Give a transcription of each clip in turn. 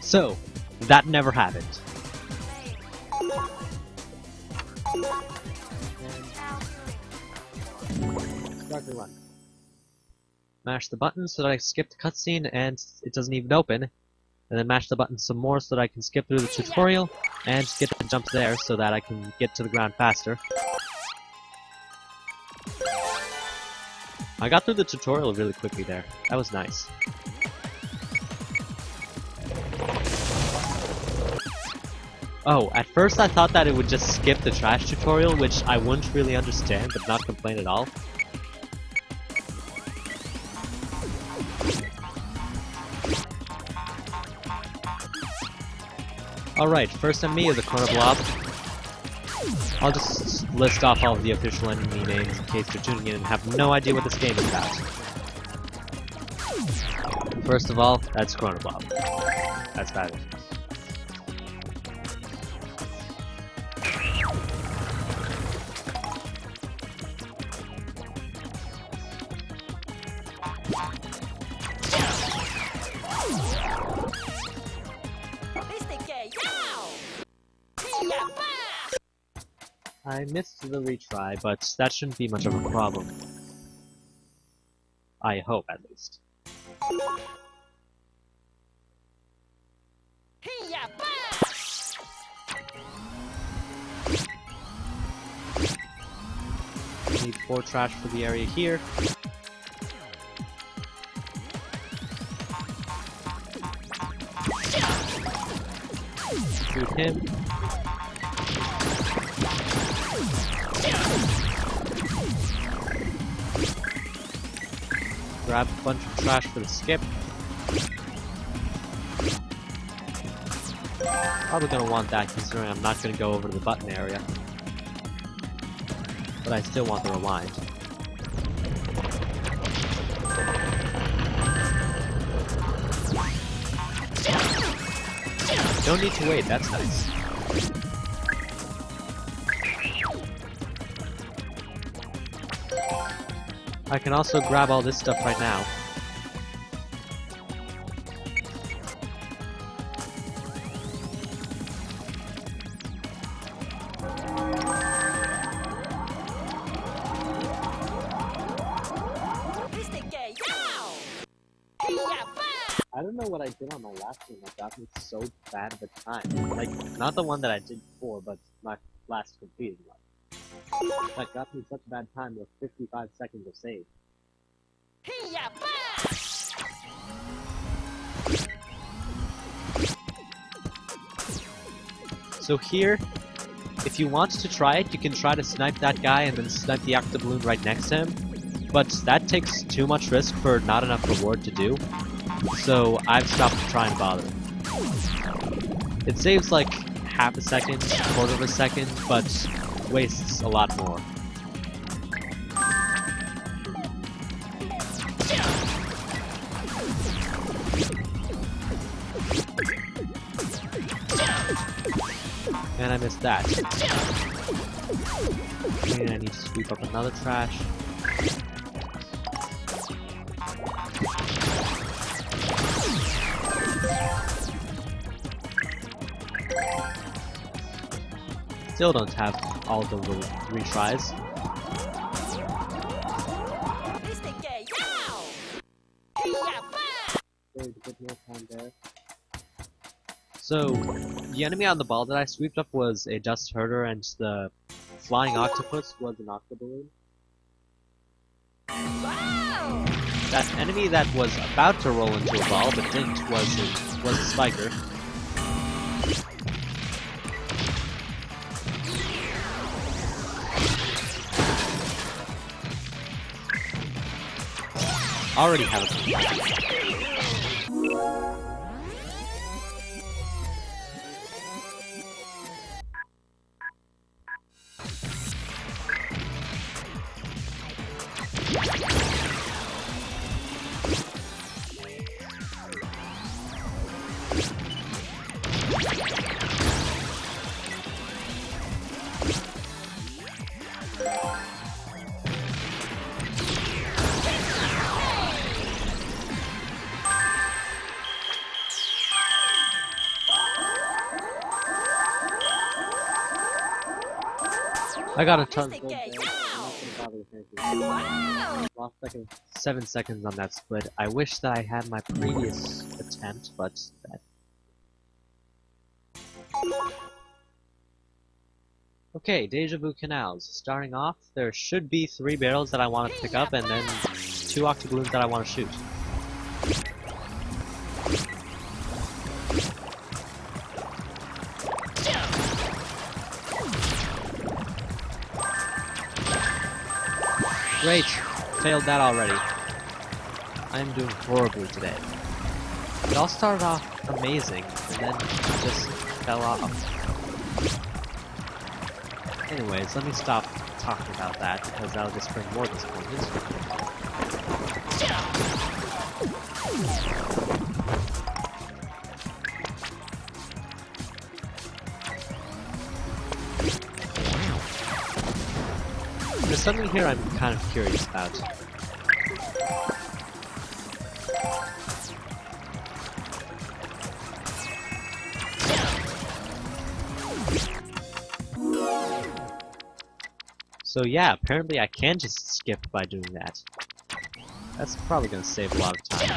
So, that never happened. Start the run. Mash the button so that I skip the cutscene and it doesn't even open. And then mash the button some more so that I can skip through the tutorial and get the jumps there so that I can get to the ground faster. I got through the tutorial really quickly there. That was nice. Oh, at first I thought that it would just skip the trash tutorial, which I wouldn't really understand, but not complain at all. Alright, first enemy is a corner blob. I'll just list off all of the official enemy names in case you're tuning in and have no idea what this game is about. First of all, that's corner blob. That's bad. I missed the retry, but that shouldn't be much of a problem. I hope, at least. Need 4 trash for the area here. Shoot him. Grab a bunch of trash for the skip. Probably gonna want that considering I'm not gonna go over to the button area. But I still want the rewind. Don't need to wait, that's nice. I can also grab all this stuff right now. I don't know what I did on my last game that got me so bad of a time. Like, not the one that I did before, but my last completed one. That got me such a bad time with 55 seconds of save. So here, if you want to try it, you can try to snipe that guy and then snipe the octoballoon right next to him. But that takes too much risk for not enough reward to do. So I've stopped trying to bother. It saves like half a second, quarter of a second, but wastes a lot more. And I missed that. And I need to sweep up another trash. Still don't have all the retries. So, the enemy on the ball that I swept up was a dust herder, and the flying octopus was an octoballoon. Wow! That enemy that was about to roll into a ball but didn't was a spiker. Already have a I got a ton of gold there. I'm not gonna bother with anything. Wow! Lost 7 seconds on that split. I wish that I had my previous attempt, but that... Okay, Deja Vu Canals. Starting off, there should be 3 barrels that I want to pick up, and then 2 octobloons that I want to shoot. Great! Failed that already. I'm doing horribly today. It all started off amazing, and then just fell off. Anyways, let me stop talking about that, because that'll just bring more disappointment. There's something here I'm kind of curious about. So yeah, apparently I can just skip by doing that. That's probably gonna save a lot of time.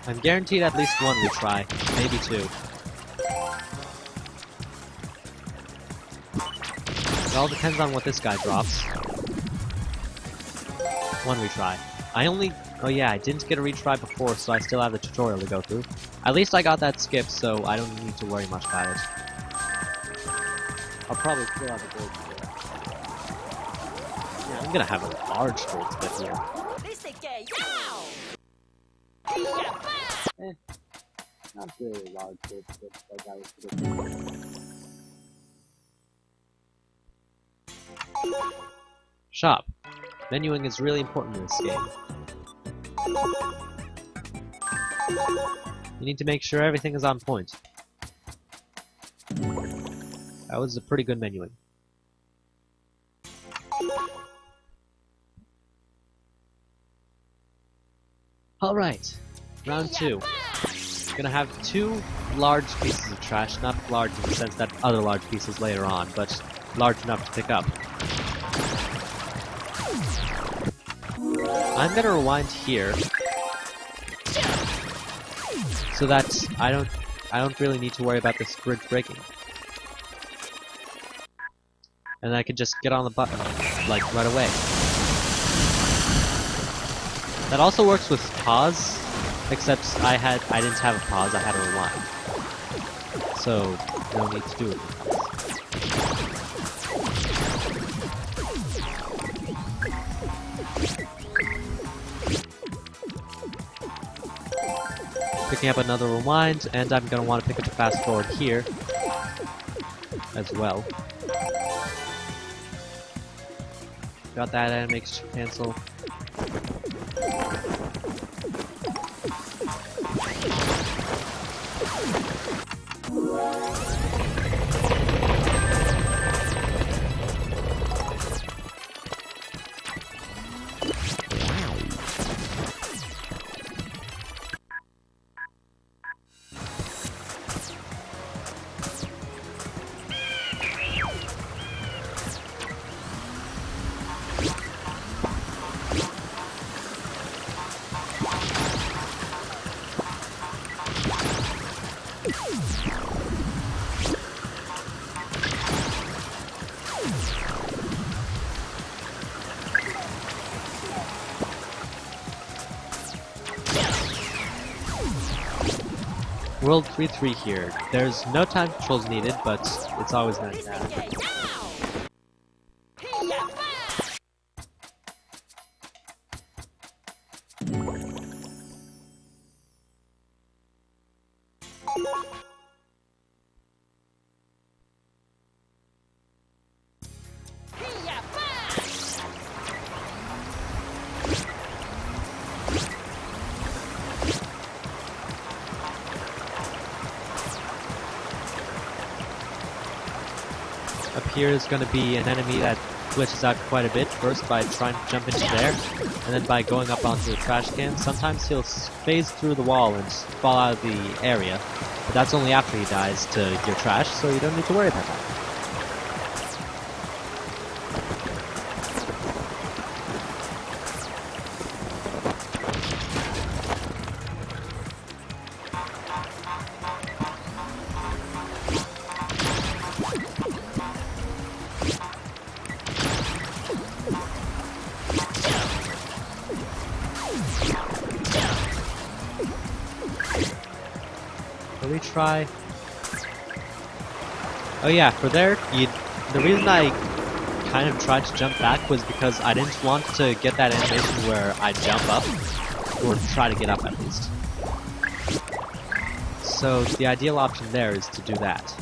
I'm guaranteed at least 1 retry, maybe 2. It all depends on what this guy drops. 1 retry. Oh yeah, I didn't get a retry before, so I still have the tutorial to go through. At least I got that skip, so I don't need to worry much about it. I'll probably still have a gold skip. Yeah, I'm gonna have a large gold skip here. Not really large gold skips like I was predicting. Shop. Menuing is really important in this game. You need to make sure everything is on point. That was a pretty good menuing. Alright, round 2. Gonna have 2 large pieces of trash, not large in the sense that other large pieces later on, but large enough to pick up. I'm gonna rewind here, so that I don't really need to worry about this bridge breaking, and I can just get on the button like right away. That also works with pause, except I didn't have a pause. I had a rewind, so no need to do it. Picking up another rewind, and I'm gonna want to pick up a fast forward here as well. Got that animation cancel. World 3-3 here. There's no time controls needed, but it's always nice to have. Up here is going to be an enemy that glitches out quite a bit, first by trying to jump into there, and then by going up onto the trash can. Sometimes he'll phase through the wall and fall out of the area, but that's only after he dies to your trash, so you don't need to worry about that. Retry. Oh yeah, for there, the reason I kind of tried to jump back was because I didn't want to get that animation where I jump up, or try to get up at least. So the ideal option there is to do that.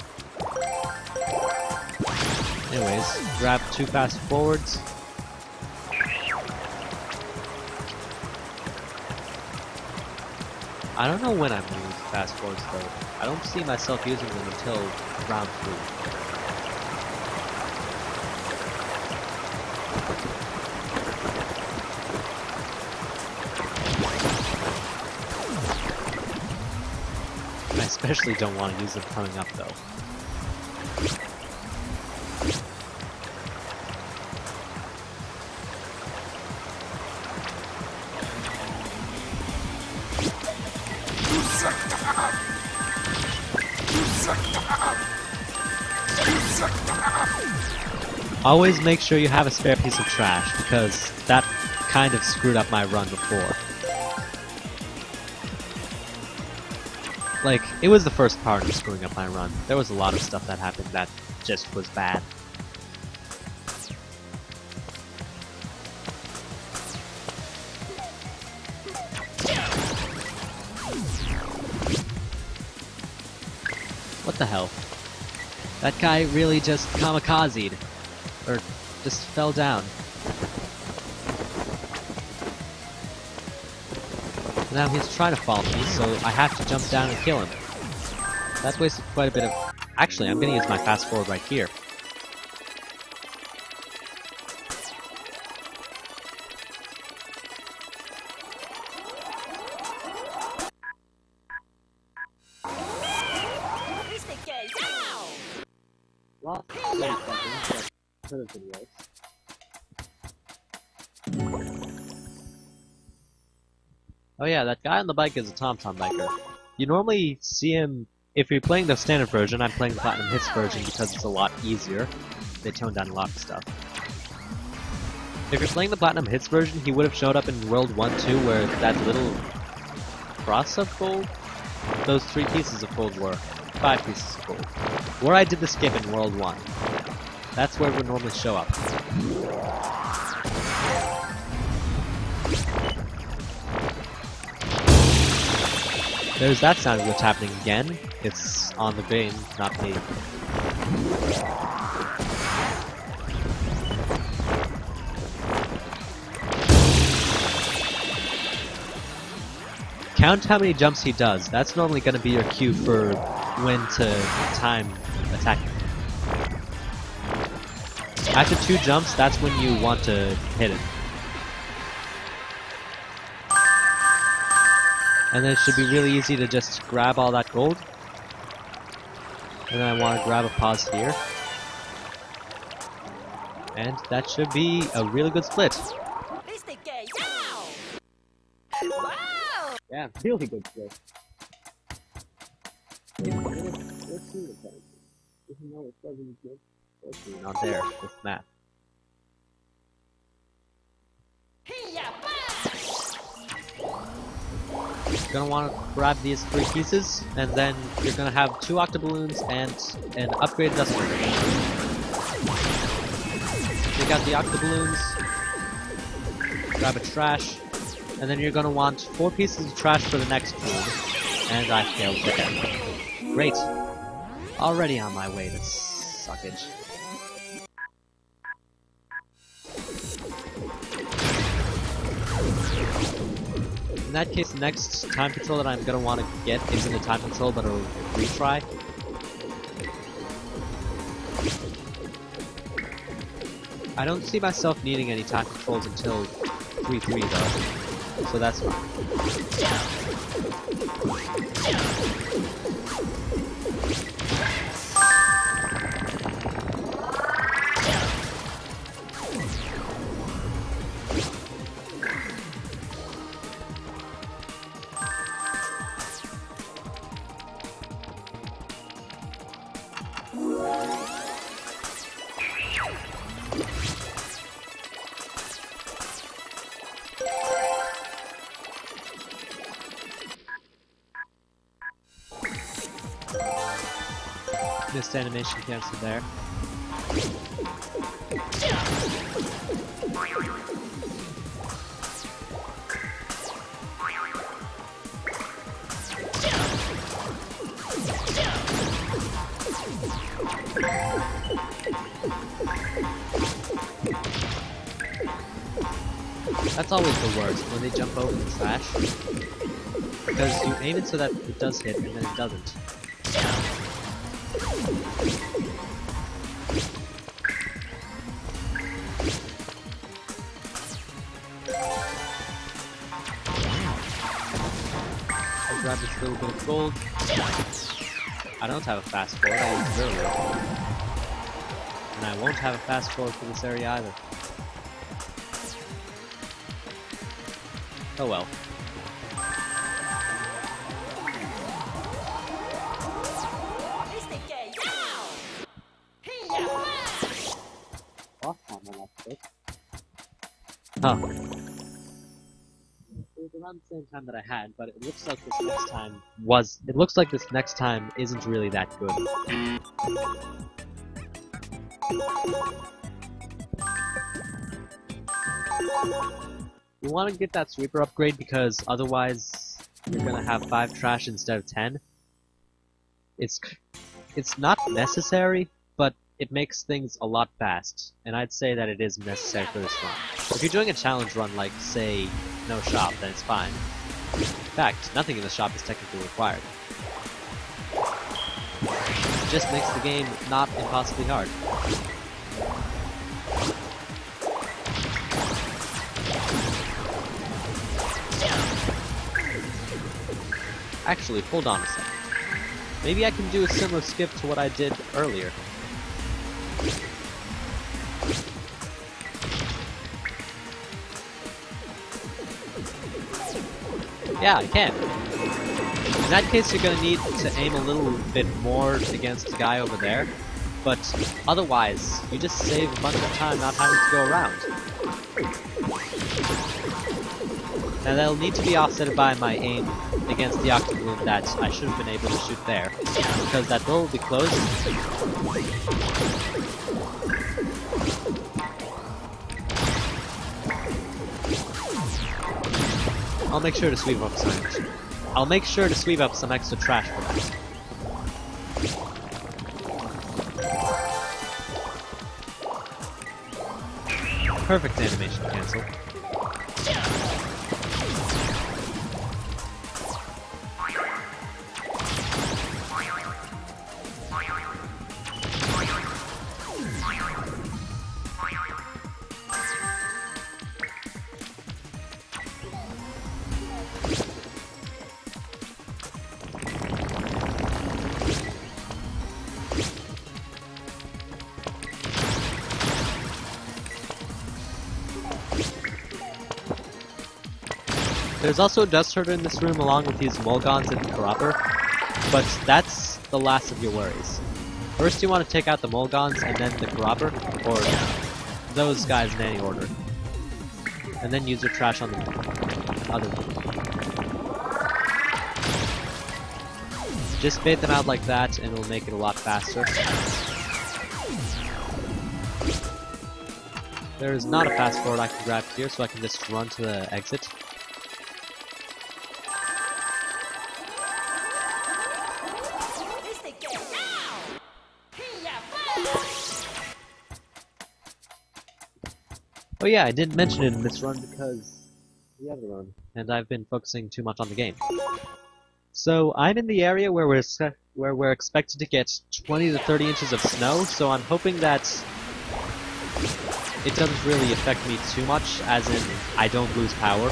Anyways, grab 2 fast forwards. I don't know when I'm going to use fast forwards though. I don't see myself using them until round 3. I especially don't want to use them coming up though. Always make sure you have a spare piece of trash, because that kind of screwed up my run before. Like, it was the first part of screwing up my run. There was a lot of stuff that happened that just was bad. What the hell? That guy really just kamikazed. Or just fell down. Now he's trying to follow me, so I have to jump down and kill him. That wasted quite a bit of... Actually, I'm gonna use my fast forward right here. Well, oh yeah, that guy on the bike is a TomTom biker. You normally see him, if you're playing the standard version, I'm playing the Platinum Hits version because it's a lot easier. They toned down a lot of stuff. If you're playing the Platinum Hits version, he would have showed up in World 1 too, where that little cross of gold? Those 3 pieces of gold were 5 pieces of gold. Where I did the skip in World 1. That's where it would normally show up. There's that sound glitch happening again. It's on the vein, not me. Count how many jumps he does. That's normally going to be your cue for when to time attacking. After 2 jumps, that's when you want to hit it. And then it should be really easy to just grab all that gold. And then I want to grab a pause here. And that should be a really good split. Yeah, really good split. Let's see the time. Even though it doesn't get... Not there, with math. You're gonna want to grab these 3 pieces, and then you're gonna have 2 octoballoons and an upgraded dust burger. Take out the octoballoons, grab a trash, and then you're gonna want 4 pieces of trash for the next room. And I failed again. Great. Already on my way to suckage. In that case, the next time control that I'm gonna want to get isn't a time control, but a retry. I don't see myself needing any time controls until 3-3 though, so that's fine. Missed animation cancel there. That's always the worst, when they jump over the trash. Because you aim it so that it does hit, and then it doesn't. I grab this little bit of gold. I don't have a fast forward, I used it earlier. And I won't have a fast forward for this area either. Oh well. Huh. It was around the same time that I had, but it looks like this next time isn't really that good. You want to get that sweeper upgrade because otherwise you're gonna have 5 trash instead of 10. It's not necessary, but it makes things a lot fast, and I'd say that it is necessary for this run. If you're doing a challenge run like, say, no shop, then it's fine. In fact, nothing in the shop is technically required. It just makes the game not impossibly hard. Actually, hold on a second. Maybe I can do a similar skip to what I did earlier. Yeah, I can. In that case, you're gonna need to aim a little bit more against the guy over there, but otherwise, you just save a bunch of time not having to go around. Now that'll need to be offset by my aim against the octobloom that I should have been able to shoot there, because that door will be closed. I'll make sure to sweep up some extra trash for that. Perfect animation cancel. There's also a dust herder in this room along with these Molgons and the Corruptor, but that's the last of your worries. First you want to take out the Molgons and then the Corruptor, or those guys in any order. And then use your trash on the other one. Just bait them out like that and it'll make it a lot faster. There is not a fast forward I can grab here, so I can just run to the exit. Oh yeah, I didn't mention it in this run because the other run, and I've been focusing too much on the game. So I'm in the area where we're expected to get 20 to 30 inches of snow, so I'm hoping that it doesn't really affect me too much, as in I don't lose power,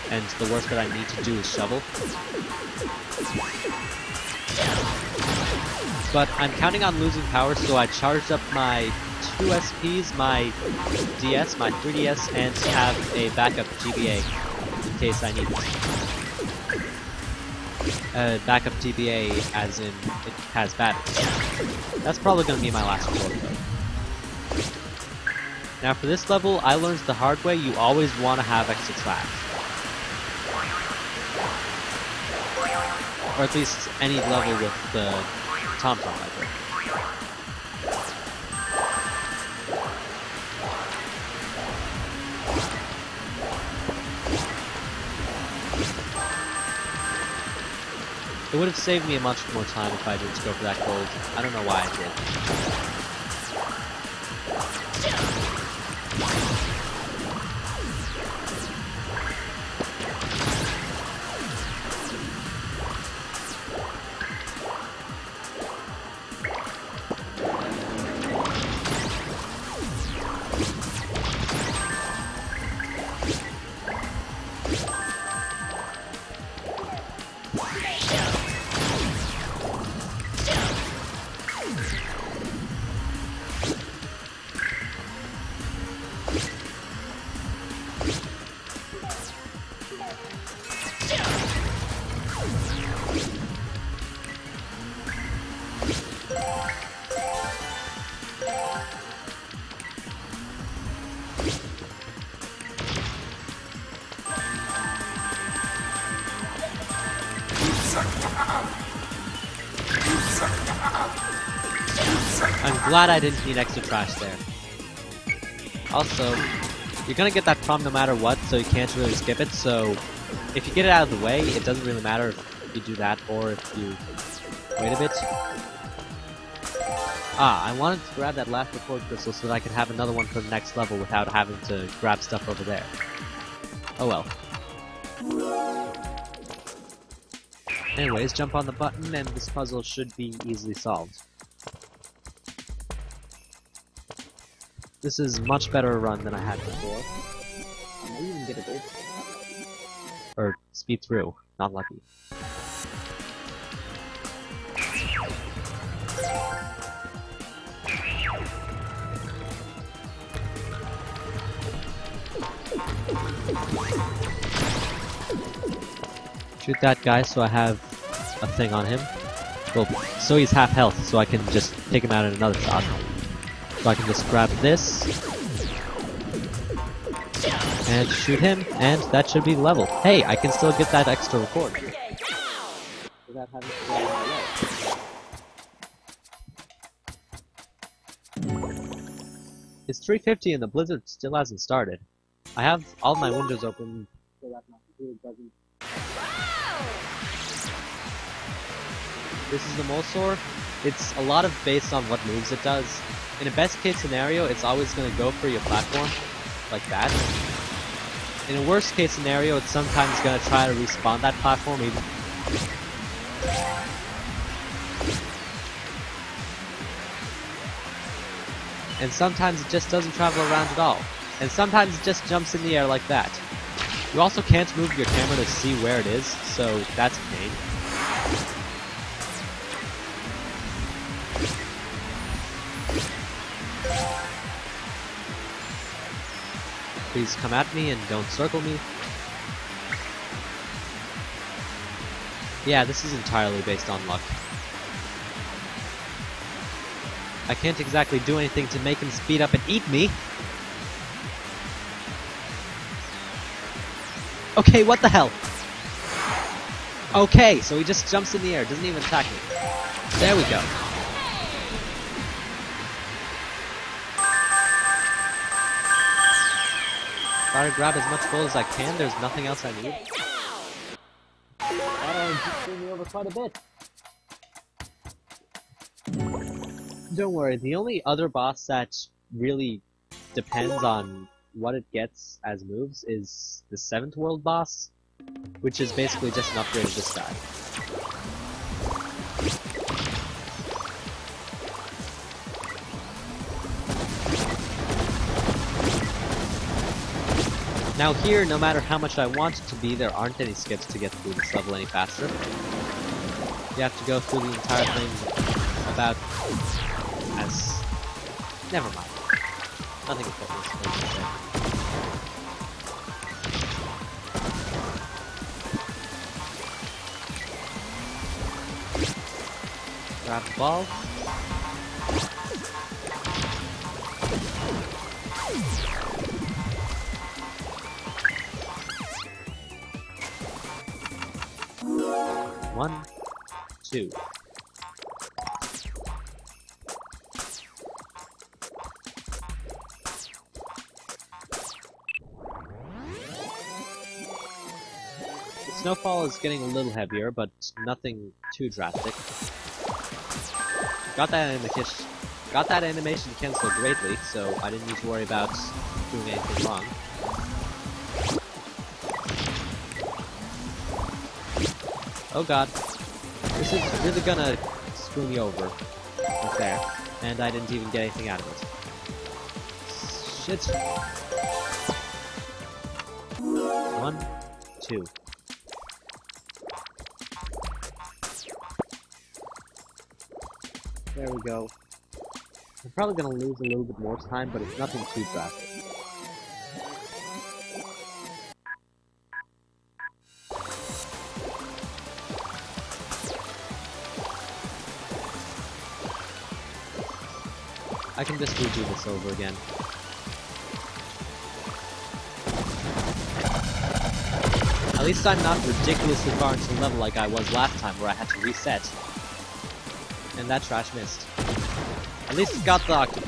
and the worst that I need to do is shovel. But I'm counting on losing power, so I charged up my 2 SPs, my DS, my 3DS, and have a backup GBA in case I need it. Backup GBA as in it has batteries. That's probably going to be my last record though. Now for this level, I learned the hard way, you always want to have extra track. Or at least any level with the TomTom library. It would have saved me much more time if I didn't go for that gold. I don't know why I did. I'm glad I didn't need extra trash there. Also, you're gonna get that problem no matter what, so you can't really skip it, so if you get it out of the way, it doesn't really matter if you do that or if you wait a bit. Ah, I wanted to grab that last record crystal so that I could have another one for the next level without having to grab stuff over there. Oh well. Anyways, jump on the button and this puzzle should be easily solved. This is much better a run than I had before. I might even get a gold. Or speed through, not lucky. Shoot that guy so I have a thing on him. Well, so he's half health, so I can just take him out in another shot. So I can just grab this and shoot him, and that should be level. Hey, I can still get that extra record without having to go all the way. It's 3:50 and the blizzard still hasn't started. I have all my windows open so that my computer doesn't. This is the Molsor. It's a lot of based on what moves it does. In a best case scenario, it's always going to go for your platform, like that. In a worst case scenario, it's sometimes going to try to respawn that platform even. And sometimes it just doesn't travel around at all. And sometimes it just jumps in the air like that. You also can't move your camera to see where it is, so that's a pain. Please come at me and don't circle me. Yeah, this is entirely based on luck. I can't exactly do anything to make him speed up and eat me. Okay, what the hell? Okay, so he just jumps in the air, doesn't even attack me. There we go. Try to grab as much gold as I can, there's nothing else I need. That'll just threw me over quite a bit. Don't worry, the only other boss that really depends on what it gets as moves is the 7th world boss, which is basically just an upgrade of this guy. Now here, no matter how much I want it to be, there aren't any skips to get through this level any faster. You have to go through the entire thing about as... Never mind. Nothing important is going to say. Grab the ball. One, two. The snowfall is getting a little heavier, but nothing too drastic. Got that animation canceled greatly, so I didn't need to worry about doing anything wrong. Oh god. This is really gonna screw me over. Right there. And I didn't even get anything out of it. Shit. 1, 2. There we go. I'm probably gonna lose a little bit more time, but it's nothing too drastic. I can just redo this over again. At least I'm not ridiculously far into the level like I was last time where I had to reset. And that trash missed. At least it got the octopus.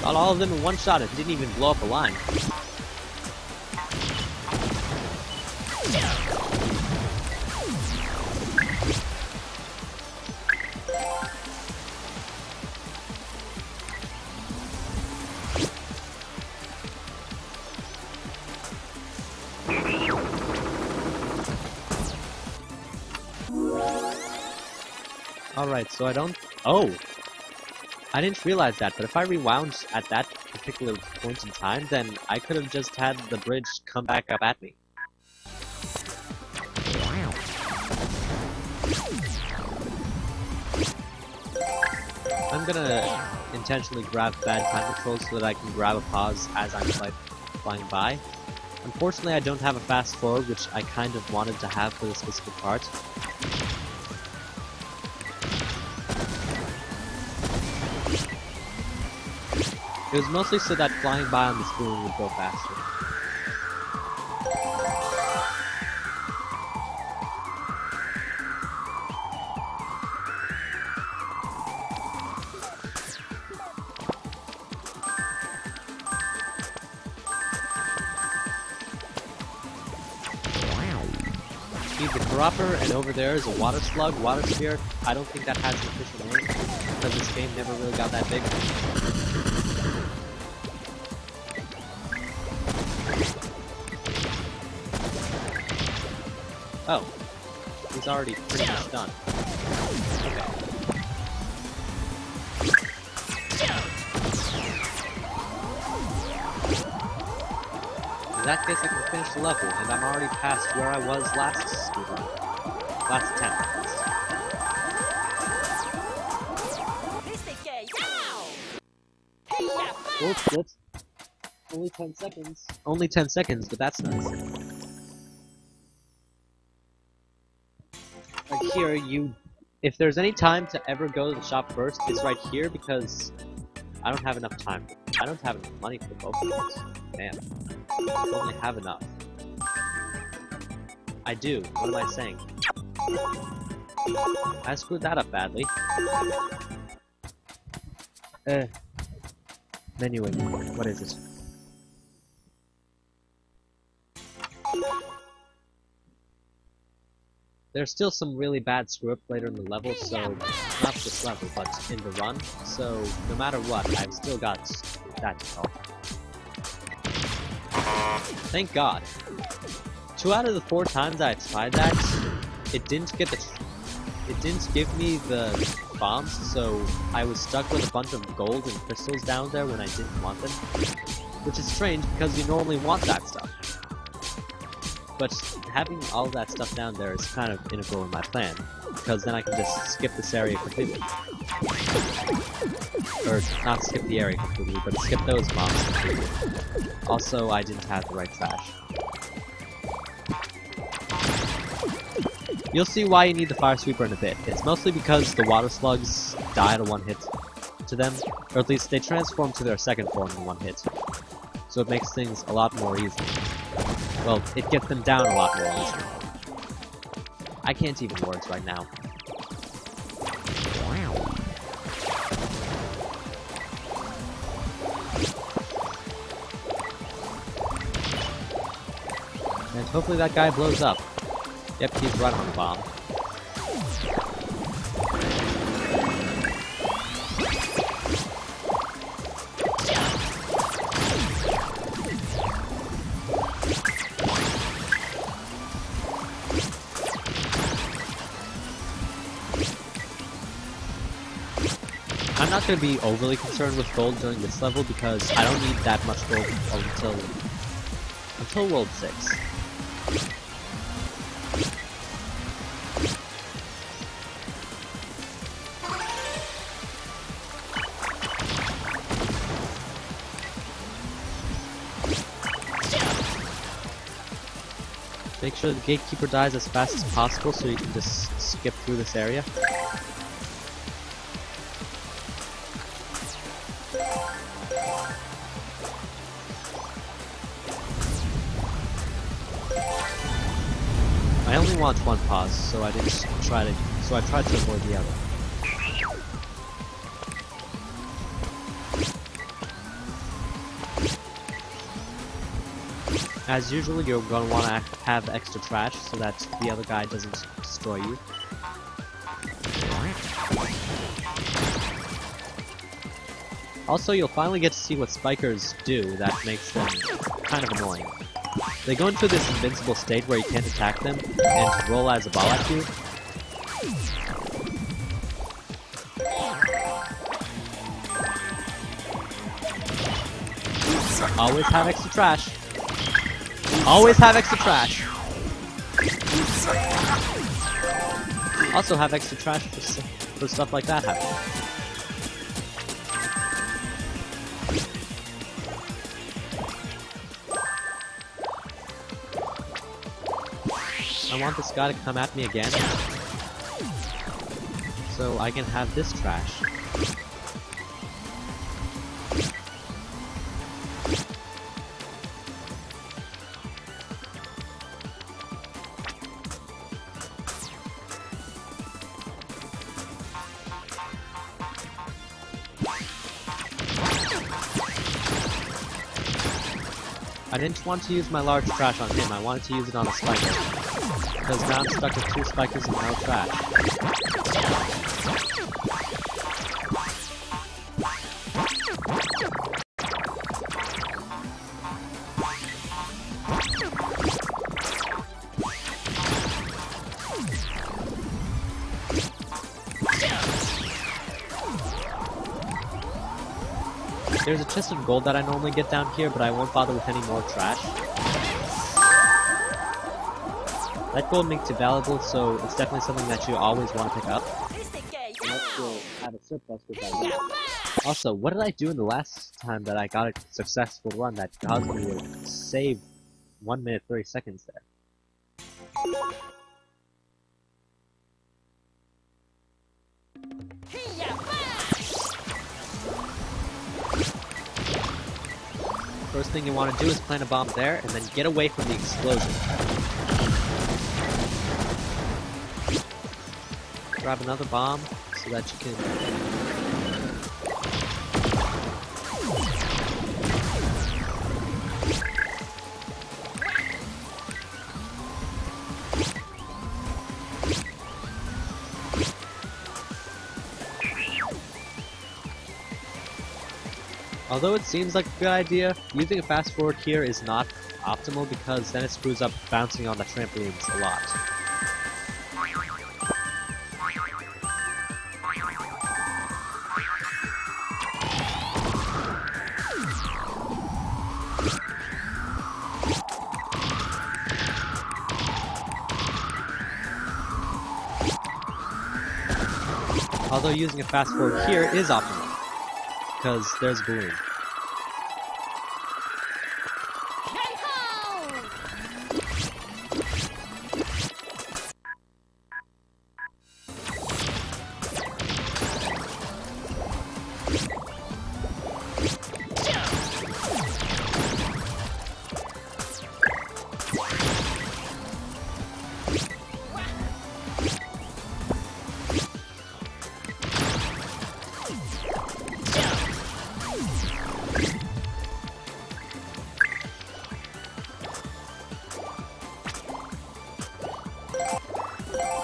Got all of them in one shot, it didn't even blow up a line. Alright, so I don't... Oh! I didn't realize that, but if I rewound at that particular point in time, then I could have just had the bridge come back up at me. I'm gonna intentionally grab bad time control so that I can grab a pause as I'm flying by. Unfortunately, I don't have a fast forward, which I kind of wanted to have for this specific part. It was mostly so that flying by on the spoon would go faster. Feed the Cropper, and over there is a water slug, water sphere. I don't think that has an official name, because this game never really got that big. Oh, he's already pretty much done. Okay. In that case, I can finish the level, and I'm already past where I was last speedrun. Last attempt. Whoops, whoops. Only 10 seconds. Only 10 seconds, but that's nice. Like here, if there's any time to ever go to the shop first, it's right here because I don't have enough time. I don't have enough money for both of those. Damn. I only have enough. I do. What am I saying? I screwed that up badly. Menuing. What is it? There's still some really bad screw-up later in the level, so not this level, but in the run, so no matter what, I've still got that to solve. Thank God. 2 out of the 4 times I tried that, it didn't give me the bombs, so I was stuck with a bunch of gold and crystals down there when I didn't want them. Which is strange because you normally want that stuff. But having all that stuff down there is kind of integral in my plan, because then I can just skip this area completely. Or not skip the area completely, but skip those bombs completely. Also, I didn't have the right trash. You'll see why you need the fire sweeper in a bit. It's mostly because the water slugs die to one hit to them, or at least they transform to their second form in one hit. So it makes things a lot more easy. Well, it gets them down a lot more easily. I can't even words right now. And hopefully that guy blows up. Yep, he's right on the bomb. I'm not going to be overly concerned with gold during this level because I don't need that much gold until World 6. Make sure the gatekeeper dies as fast as possible so you can just skip through this area. I only want one pause, so I tried to avoid the other. As usual, you're going to want to have extra trash so that the other guy doesn't destroy you. Also, you'll finally get to see what spikers do that makes them kind of annoying. They go into this invincible state where you can't attack them and roll as a ball at you. Always have extra trash. Always have extra trash. Also have extra trash for stuff like that happening. I want this guy to come at me again, so I can have this trash. I didn't want to use my large trash on him, I wanted to use it on a spiker. Because now I'm stuck with 2 spikers and no trash. There's a chest of gold that I normally get down here, but I won't bother with any more trash. That gold makes it valuable, so it's definitely something that you always want to pick up. Unless you'll have a surplus with that. Also, what did I do in the last time that I got a successful run that caused me to save 1 minute 30 seconds there? First thing you want to do is plant a bomb there, and then get away from the explosion. Grab another bomb, so that you can... Although it seems like a good idea, using a fast forward here is not optimal because then it screws up bouncing on the trampolines a lot. Although using a fast forward here is optimal, because there's a balloon.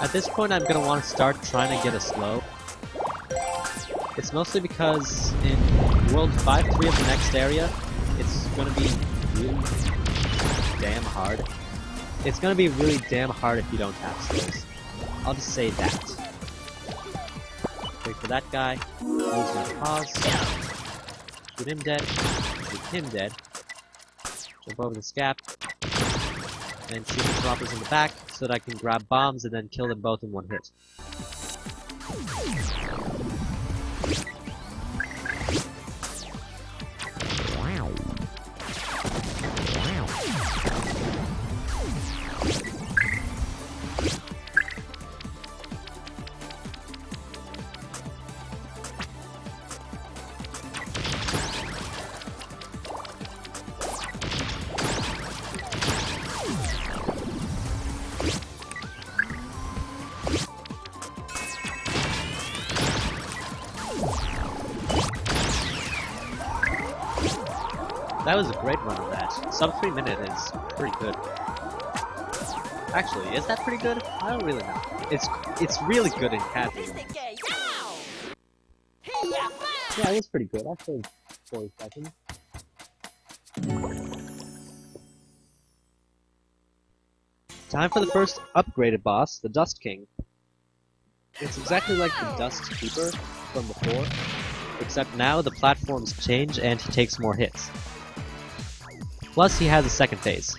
At this point, I'm gonna want to start trying to get a slow. It's mostly because in World 5-3 of the next area, it's gonna be really damn hard. It's gonna be really damn hard if you don't have slows. I'll just say that. Wait for that guy, use my pause, shoot him dead, shoot him dead, jump over this gap, and shoot the droppers in the back so that I can grab bombs and then kill them both in one hit. That was a great run of that. Sub 3 minute is pretty good. Actually, is that pretty good? I don't really know. It's really good in casual. Yeah, it was pretty good. I saved 40 seconds. Time for the first upgraded boss, the Dust King. It's exactly like the Dust Keeper from before, except now the platforms change and he takes more hits. Plus, he has a second phase.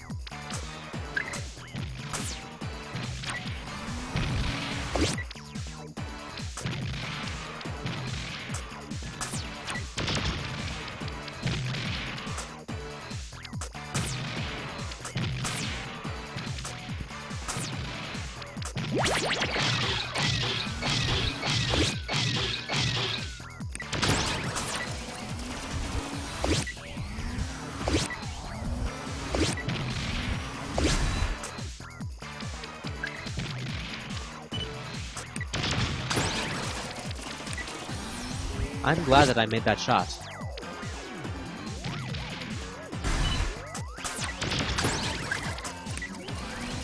I'm glad that I made that shot.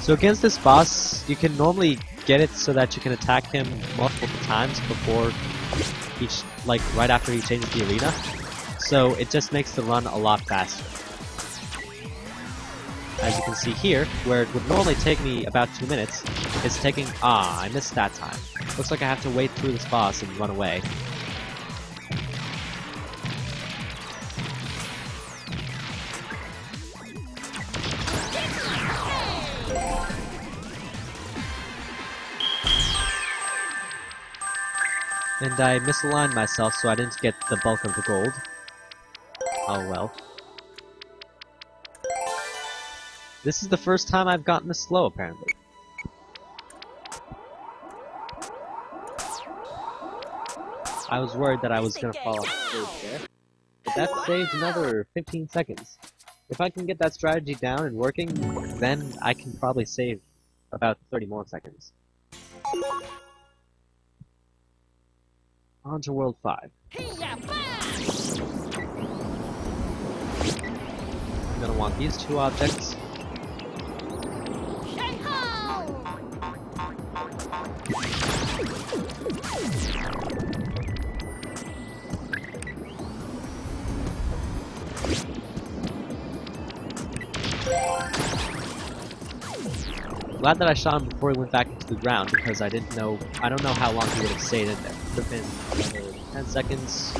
So against this boss, you can normally get it so that you can attack him multiple times before each, like right after he changes the arena. So it just makes the run a lot faster. As you can see here, where it would normally take me about 2 minutes, it's taking, I missed that time. Looks like I have to wait through this boss and run away. And I misaligned myself so I didn't get the bulk of the gold. Oh well. This is the first time I've gotten this slow, apparently. I was worried that I was gonna fall off the stage there, but that saves another 15 seconds. If I can get that strategy down and working, then I can probably save about 30 more seconds. On to World 5. I'm gonna want these two objects. Glad that I shot him before he went back into the ground because I don't know how long he would have stayed in there. Could have been another 10 seconds,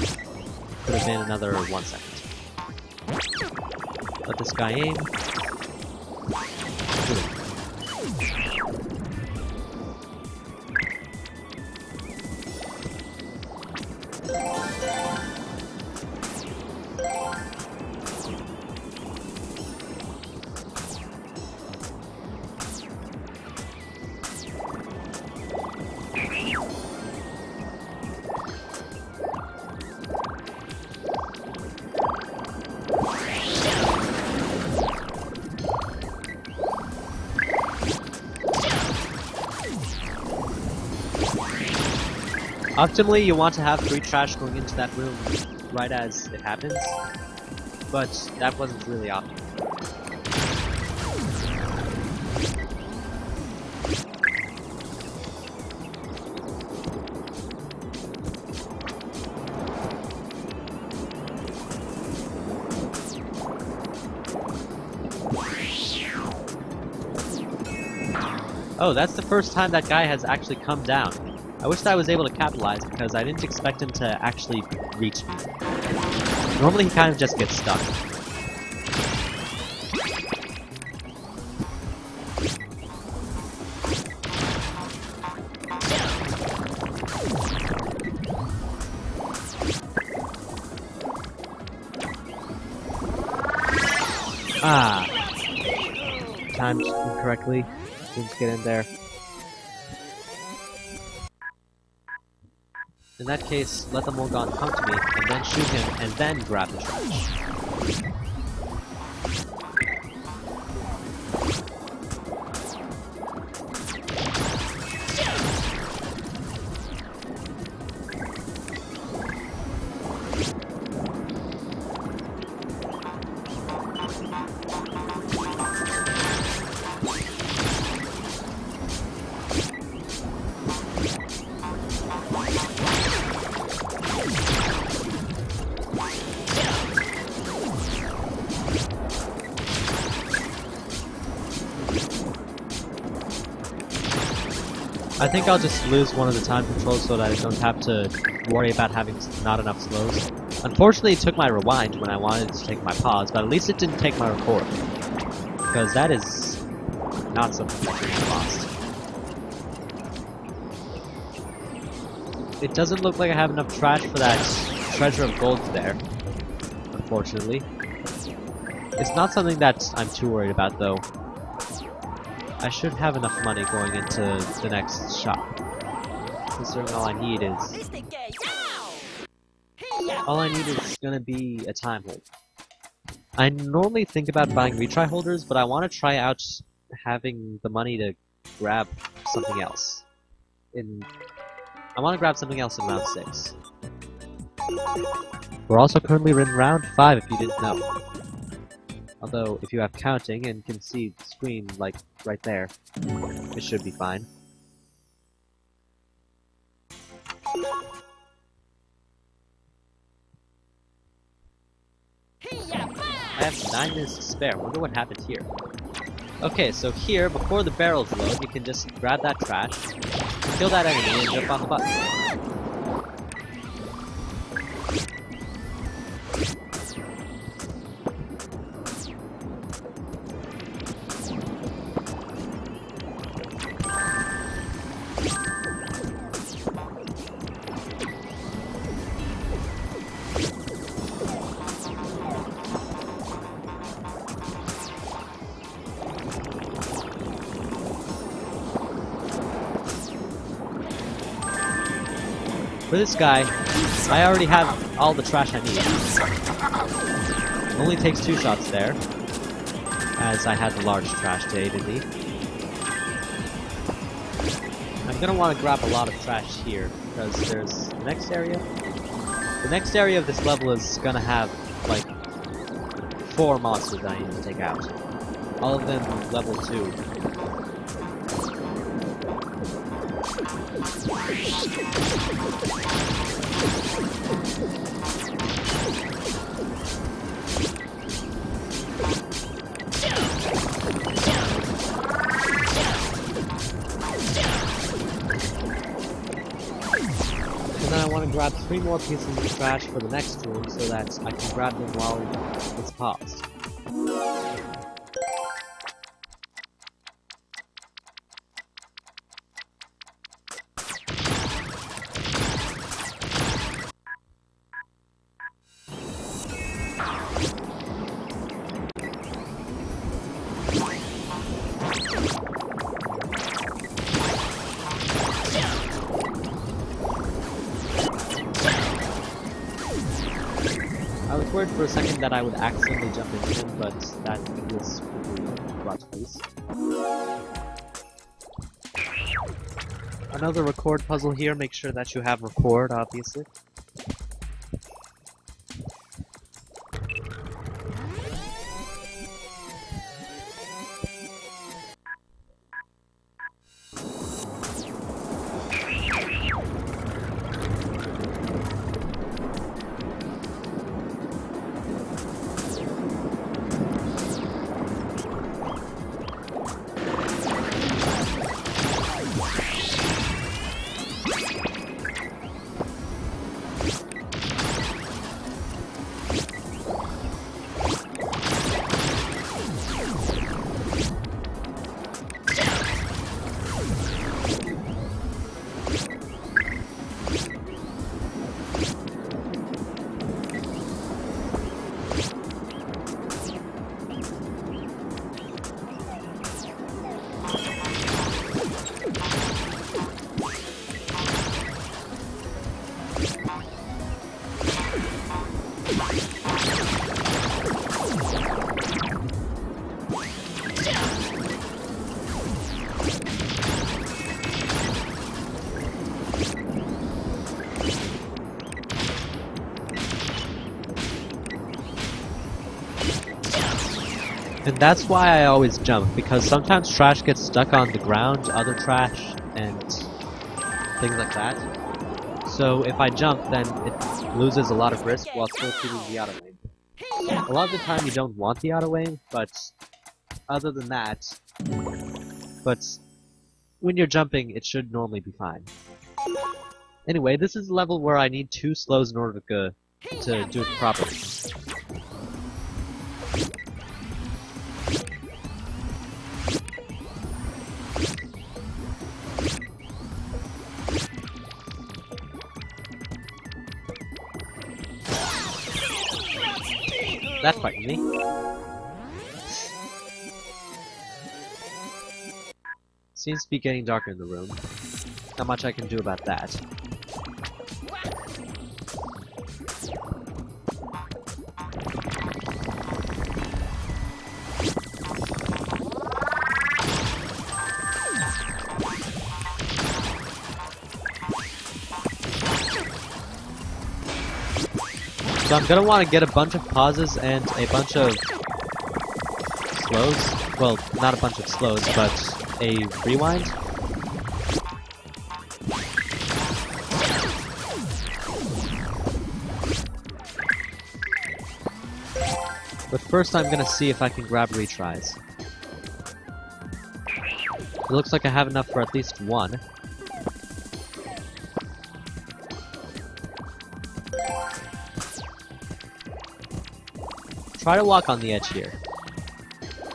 could have been another 1 second. Let this guy aim. Boom. Optimally, you want to have 3 trash going into that room right as it happens, but that wasn't really optimal. Oh, that's the first time that guy has actually come down. I wish that I was able to capitalize because I didn't expect him to actually reach me. Normally he kind of just gets stuck. Ah! Timed incorrectly. Didn't get in there. In that case, let the Morgon come to me, and then shoot him, and then grab the trash. I think I'll just lose one of the time controls so that I don't have to worry about having not enough slows. Unfortunately, it took my rewind when I wanted to take my pause, but at least it didn't take my record. Because that is not something that should be lost. It doesn't look like I have enough trash for that treasure of gold there, unfortunately. It's not something that I'm too worried about, though. I should have enough money going into the next shop, considering all I need is gonna be a time hold. I normally think about buying retry holders, but I want to try out having the money to grab something else. I want to grab something else in round 6. We're also currently in round 5 if you didn't know. Although, if you have counting and can see the screen, like, right there, it should be fine. I have 9 minutes to spare. Wonder what happened here. Okay, so here, before the barrels load, you can just grab that trash, kill that enemy, and jump on the button. For this guy, I already have all the trash I need. It only takes 2 shots there, as I had the large trash to aid in me. I'm gonna want to grab a lot of trash here, because there's the next area. The next area of this level is gonna have, like, 4 monsters that I need to take out. All of them level 2. And then I want to grab 3 more pieces of trash for the next room so that I can grab them while it's paused. I was worried for a second that I would accidentally jump into him, but that was quickly brought to peace. Another record puzzle here, make sure that you have record, obviously. And that's why I always jump, because sometimes trash gets stuck on the ground, other trash, and things like that. So if I jump, then it loses a lot of risk while still keeping the auto aim. A lot of the time you don't want the auto aim, but other than that, but when you're jumping, it should normally be fine. Anyway, this is a level where I need 2 slows in order to do it properly. That frightened me. Seems to be getting darker in the room. Not much I can do about that. So I'm gonna want to get a bunch of pauses and a bunch of slows. Well, not a bunch of slows, but a rewind. But first I'm gonna see if I can grab retries. It looks like I have enough for at least one. Try to walk on the edge here.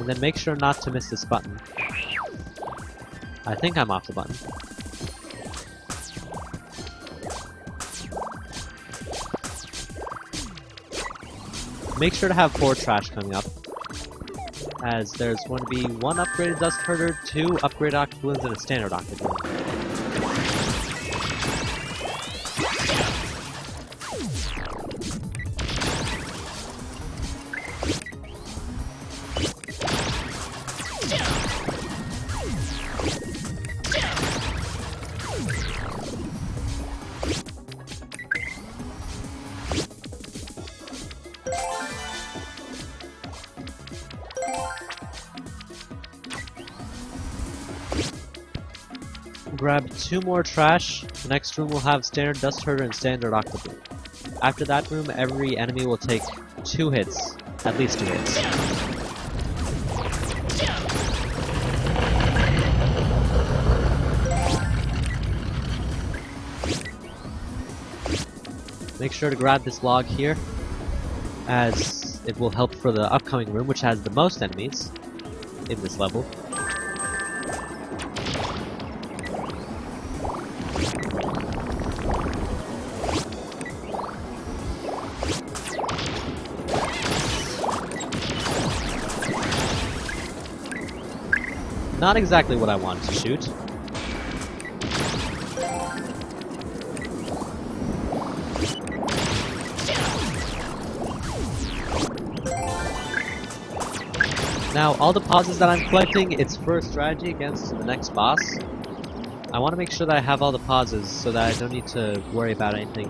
And then make sure not to miss this button. I think I'm off the button. Make sure to have 4 trash coming up, as there's going to be 1 upgraded dust herder, 2 upgraded octoballoons, and a standard octoballoon. Grab 2 more trash. The next room will have standard dust herder and standard octoballoon. After that room, every enemy will take 2 hits. At least 2 hits. Make sure to grab this log here, as It will help for the upcoming room, which has the most enemies in this level. Not exactly what I wanted to shoot. Now, all the pauses that I'm collecting, it's for a strategy against the next boss. I want to make sure that I have all the pauses so that I don't need to worry about anything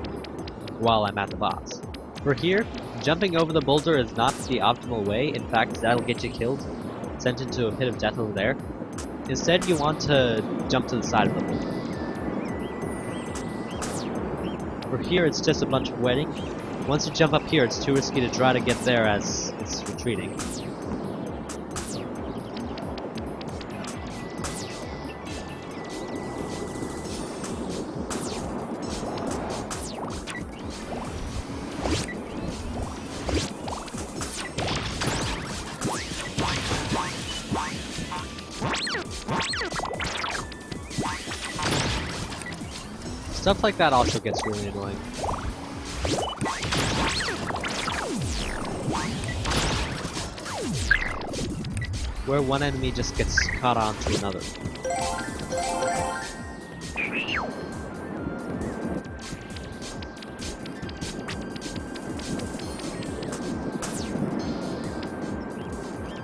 while I'm at the boss. For here, jumping over the boulder is not the optimal way. In fact, that'll get you killed, sent into a pit of death over there. Instead, you want to jump to the side of the boulder. For here, it's just a bunch of waiting. Once you jump up here, it's too risky to try to get there as it's retreating. Stuff like that also gets really annoying. Where one enemy just gets caught onto another.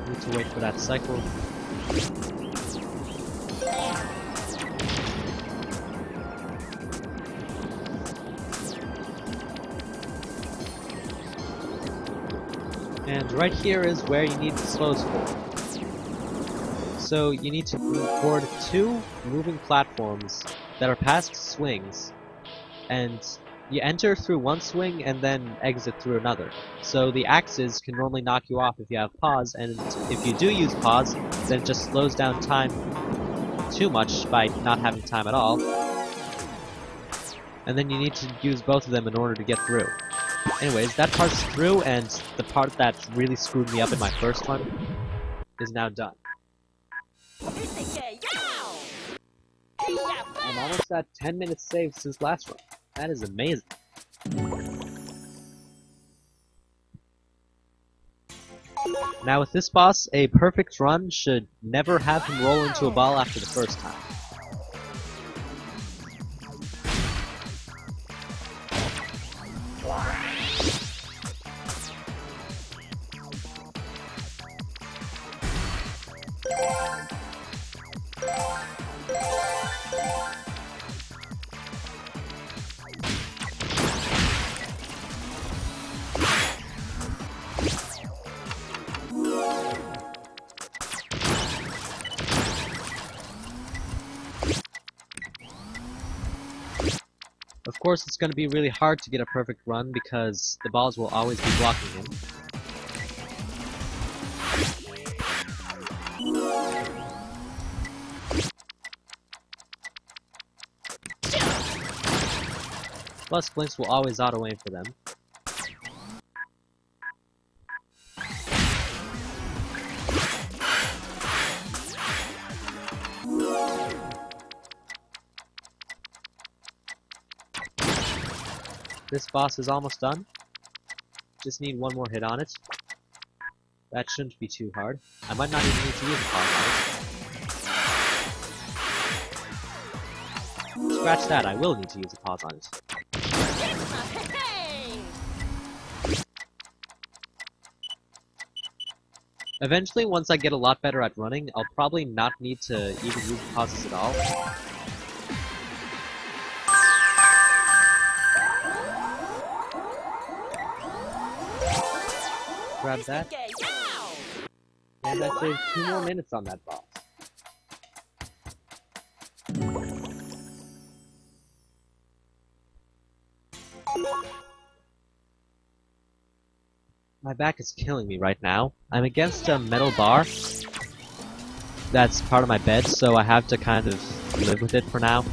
Need to wait for that cycle. And right here is where you need the slows for. So you need to board 2 moving platforms that are past swings, and you enter through one swing and then exit through another. So the axes can normally knock you off if you have pause, and if you do use pause, then it just slows down time too much by not having time at all. And then you need to use both of them in order to get through. Anyways, that part's through, and the part that really screwed me up in my first one is now done. I'm almost at 10 minutes saved since last run. That is amazing. Now with this boss, a perfect run should never have him roll into a ball after the first time. Of course, it's going to be really hard to get a perfect run because the balls will always be blocking him. Plus, Blinx will always auto-aim for them. This boss is almost done. Just need one more hit on it. That shouldn't be too hard. I might not even need to use a pause on it. Scratch that, I will need to use a pause on it. Eventually, once I get a lot better at running, I'll probably not need to even use pauses at all. Grab that. And I saved 2 more minutes on that boss. My back is killing me right now. I'm against a metal bar that's part of my bed, so I have to kind of live with it for now.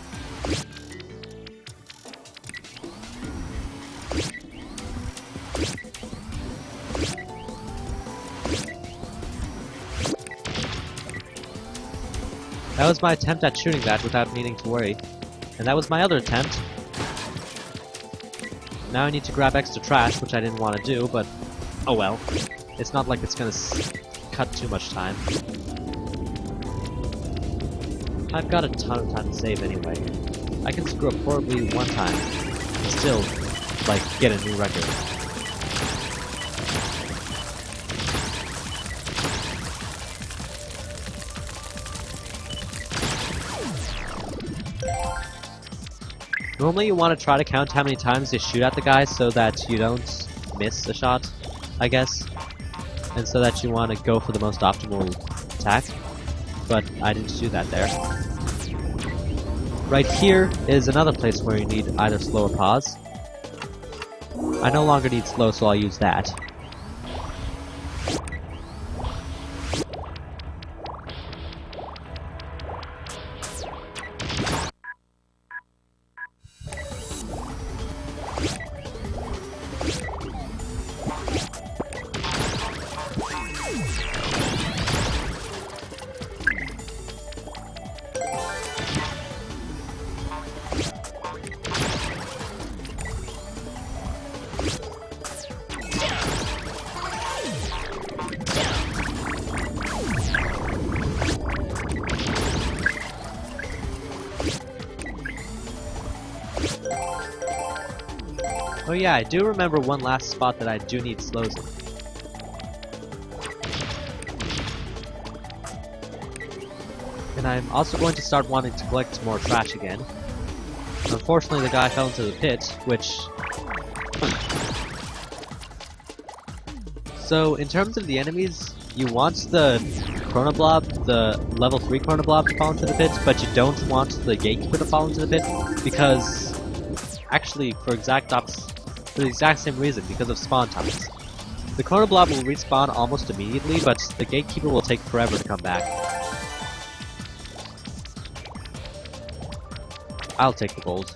That was my attempt at shooting that without needing to worry. And that was my other attempt. Now I need to grab extra trash, which I didn't want to do, but oh well. It's not like it's gonna cut too much time. I've got a ton of time to save anyway. I can screw up horribly one time, and still, like, get a new record. Normally you want to try to count how many times you shoot at the guy so that you don't miss a shot, I guess. And so that you want to go for the most optimal attack. But I didn't do that there. Right here is another place where you need either slow or pause. I no longer need slow, so I'll use that. Oh yeah, I do remember one last spot that I do need slows in. And I'm also going to start wanting to collect more trash again. Unfortunately, the guy fell into the pit, which... So, in terms of the enemies, you want the Chronoblob, the level 3 Chronoblob to fall into the pit, but you don't want the Gatekeeper to fall into the pit, because... Actually, for the exact same reason, because of spawn times. The Chronoblob will respawn almost immediately, but the Gatekeeper will take forever to come back. I'll take the gold.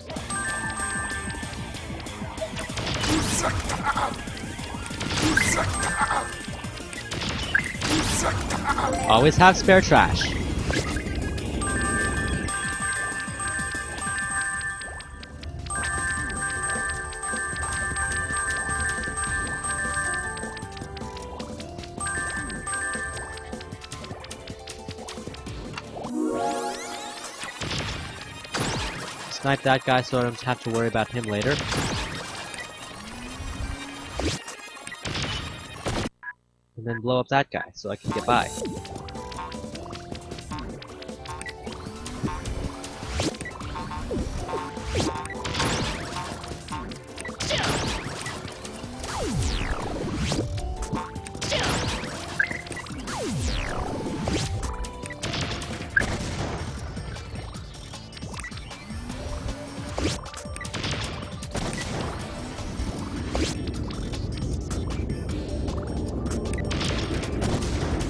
Always have spare trash. Snipe that guy so I don't have to worry about him later. And then blow up that guy so I can get by.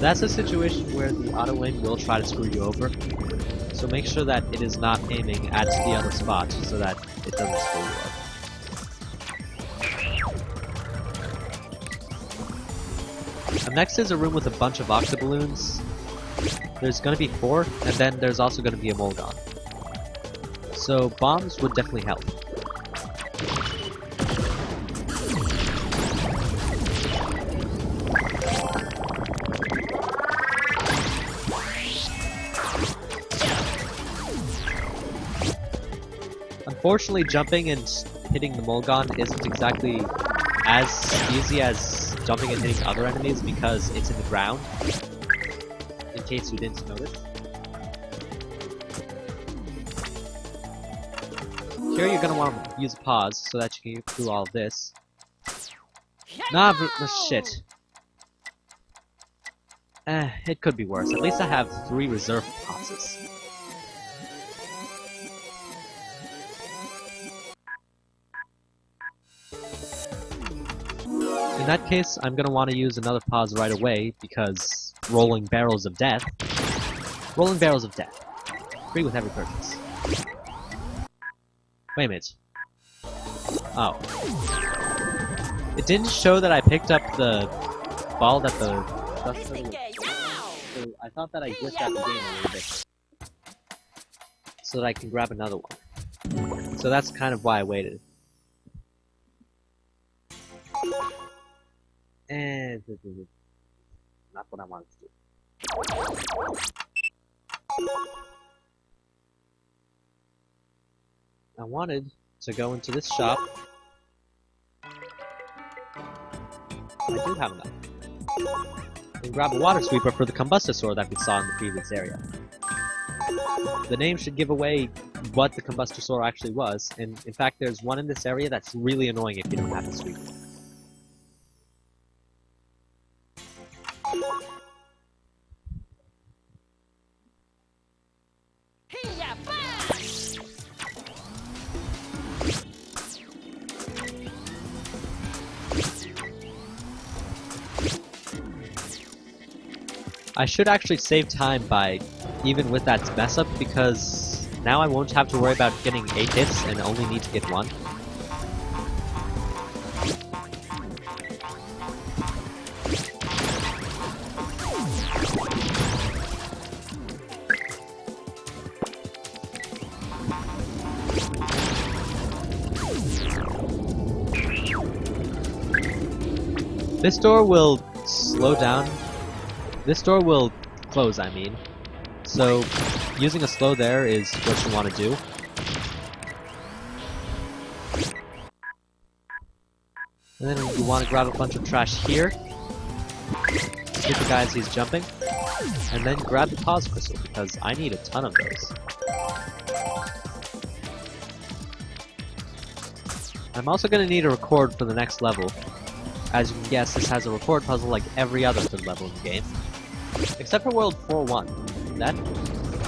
That's a situation where the auto-aim will try to screw you over, so make sure that it is not aiming at the other spot so that it doesn't screw you over. Up next is a room with a bunch of octoballoons. There's gonna be 4, and then there's also gonna be a Molgon. So bombs would definitely help. Unfortunately, jumping and hitting the Molgon isn't exactly as easy as jumping and hitting other enemies because it's in the ground, in case you didn't notice. Here you're going to want to use a pause so that you can get through all of this. Nah, shit. It could be worse. At least I have 3 reserve pauses. In that case, I'm gonna want to use another pause right away, because rolling barrels of death. Rolling barrels of death. Free with every purchase. Wait a minute. Oh. It didn't show that I picked up the ball that the... So I thought that I glitched out the game a little bit. so that I can grab another one. So that's kind of why I waited. And not what I wanted to do. I wanted to go into this shop. I do have enough. And grab a water sweeper for the combustosaur that we saw in the previous area. The name should give away what the combustosaur actually was, and in fact there's one in this area that's really annoying if you don't have the sweeper. I should actually save time by, even with that mess up, because now I won't have to worry about getting 8 hits and only need to get 1. This door will slow down. This door will close, I mean. So, using a slow there is what you want to do. And then you want to grab a bunch of trash here. Shoot the guy as he's jumping. And then grab the pause crystal, because I need a ton of those. I'm also going to need a record for the next level. As you can guess, this has a record puzzle like every other third level in the game. Except for World 4-1.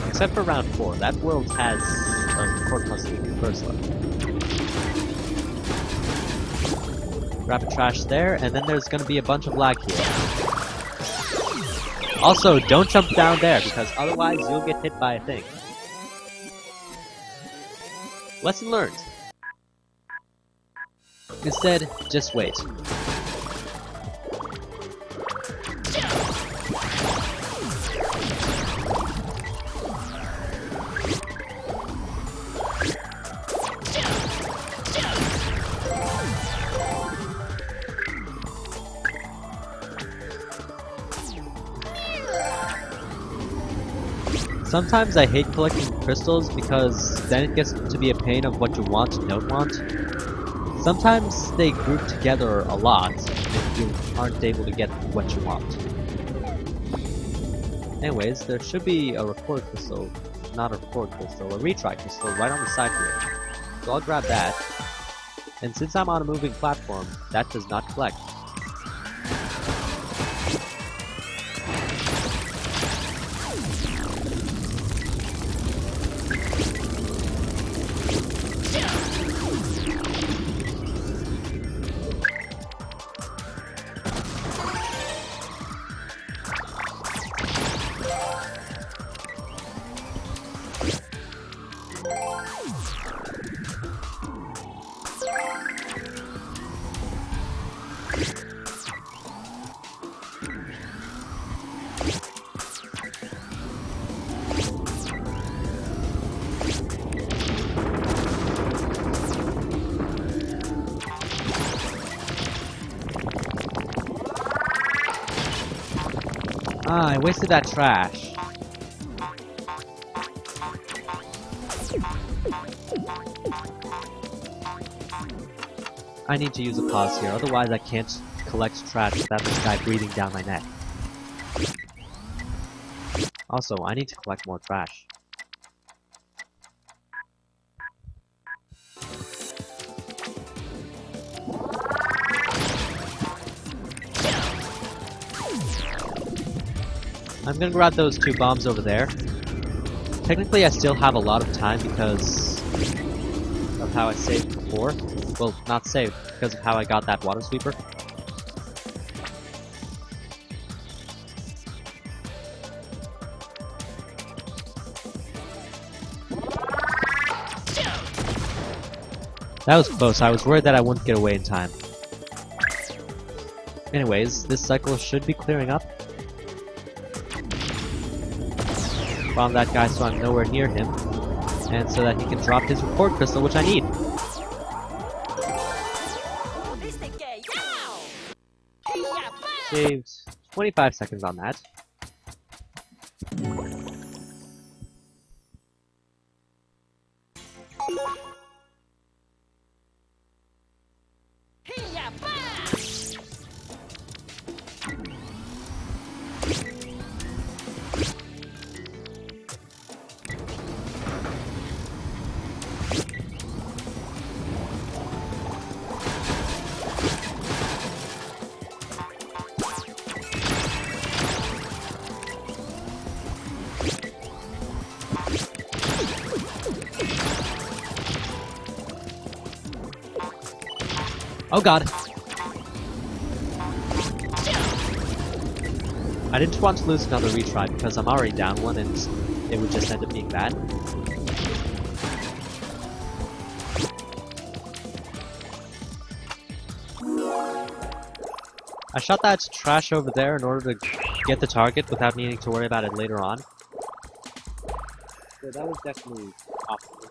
Except for Round 4. That world has a record puzzle in the first level. Grab the trash there, and then there's gonna be a bunch of lag here. Also, don't jump down there, because otherwise you'll get hit by a thing. Lesson learned. Instead, just wait. Sometimes I hate collecting crystals because then it gets to be a pain of what you want and don't want. Sometimes they group together a lot and you aren't able to get what you want. Anyways, there should be a record crystal, not a record crystal, a retry crystal right on the side here. So I'll grab that. And since I'm on a moving platform, that does not collect. Ah, I wasted that trash. I need to use a pause here, otherwise I can't collect trash without this guy breathing down my neck. Also, I need to collect more trash. I'm gonna grab those 2 bombs over there. Technically I still have a lot of time because of how I saved before. Well, not saved, because of how I got that water sweeper. That was close. I was worried that I wouldn't get away in time. Anyways, this cycle should be clearing up. Bomb that guy so I'm nowhere near him. And so that he can drop his report crystal, which I need. Saved 25 seconds on that. Oh god. I didn't want to lose another retry because I'm already down one and it would just end up being bad. I shot that trash over there in order to get the target without needing to worry about it later on. So that was definitely optimal.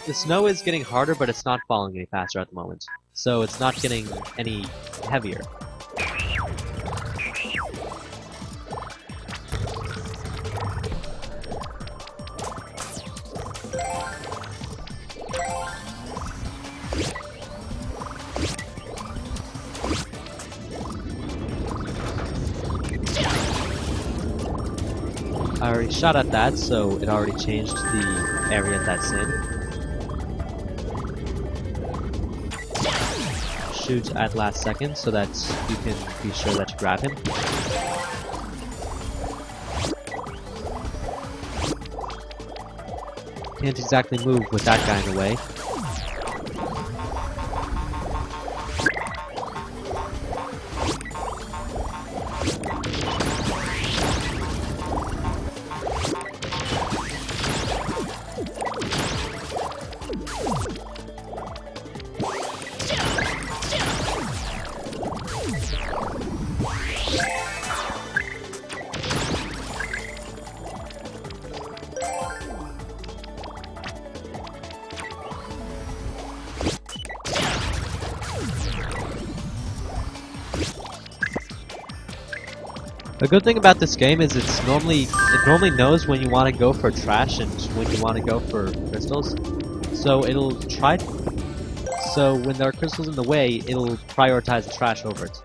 The snow is getting harder, but it's not falling any faster at the moment. So it's not getting any heavier. I already shot at that, so it already changed the area that's in. Shoot at last second so that you can be sure that you grab him. Can't exactly move with that guy in the way. The good thing about this game is it normally knows when you want to go for trash and when you want to go for crystals. So it'll try. So when there are crystals in the way, it'll prioritize the trash over it.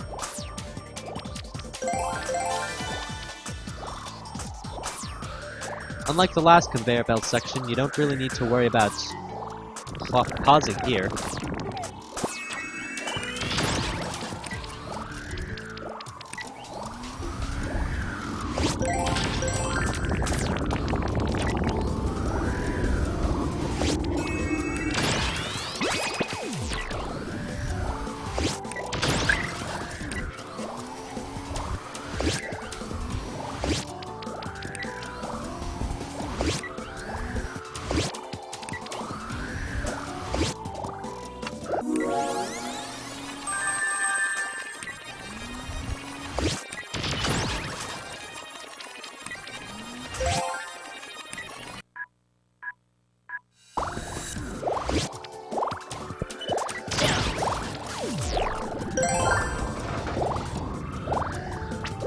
Unlike the last conveyor belt section, you don't really need to worry about pausing here.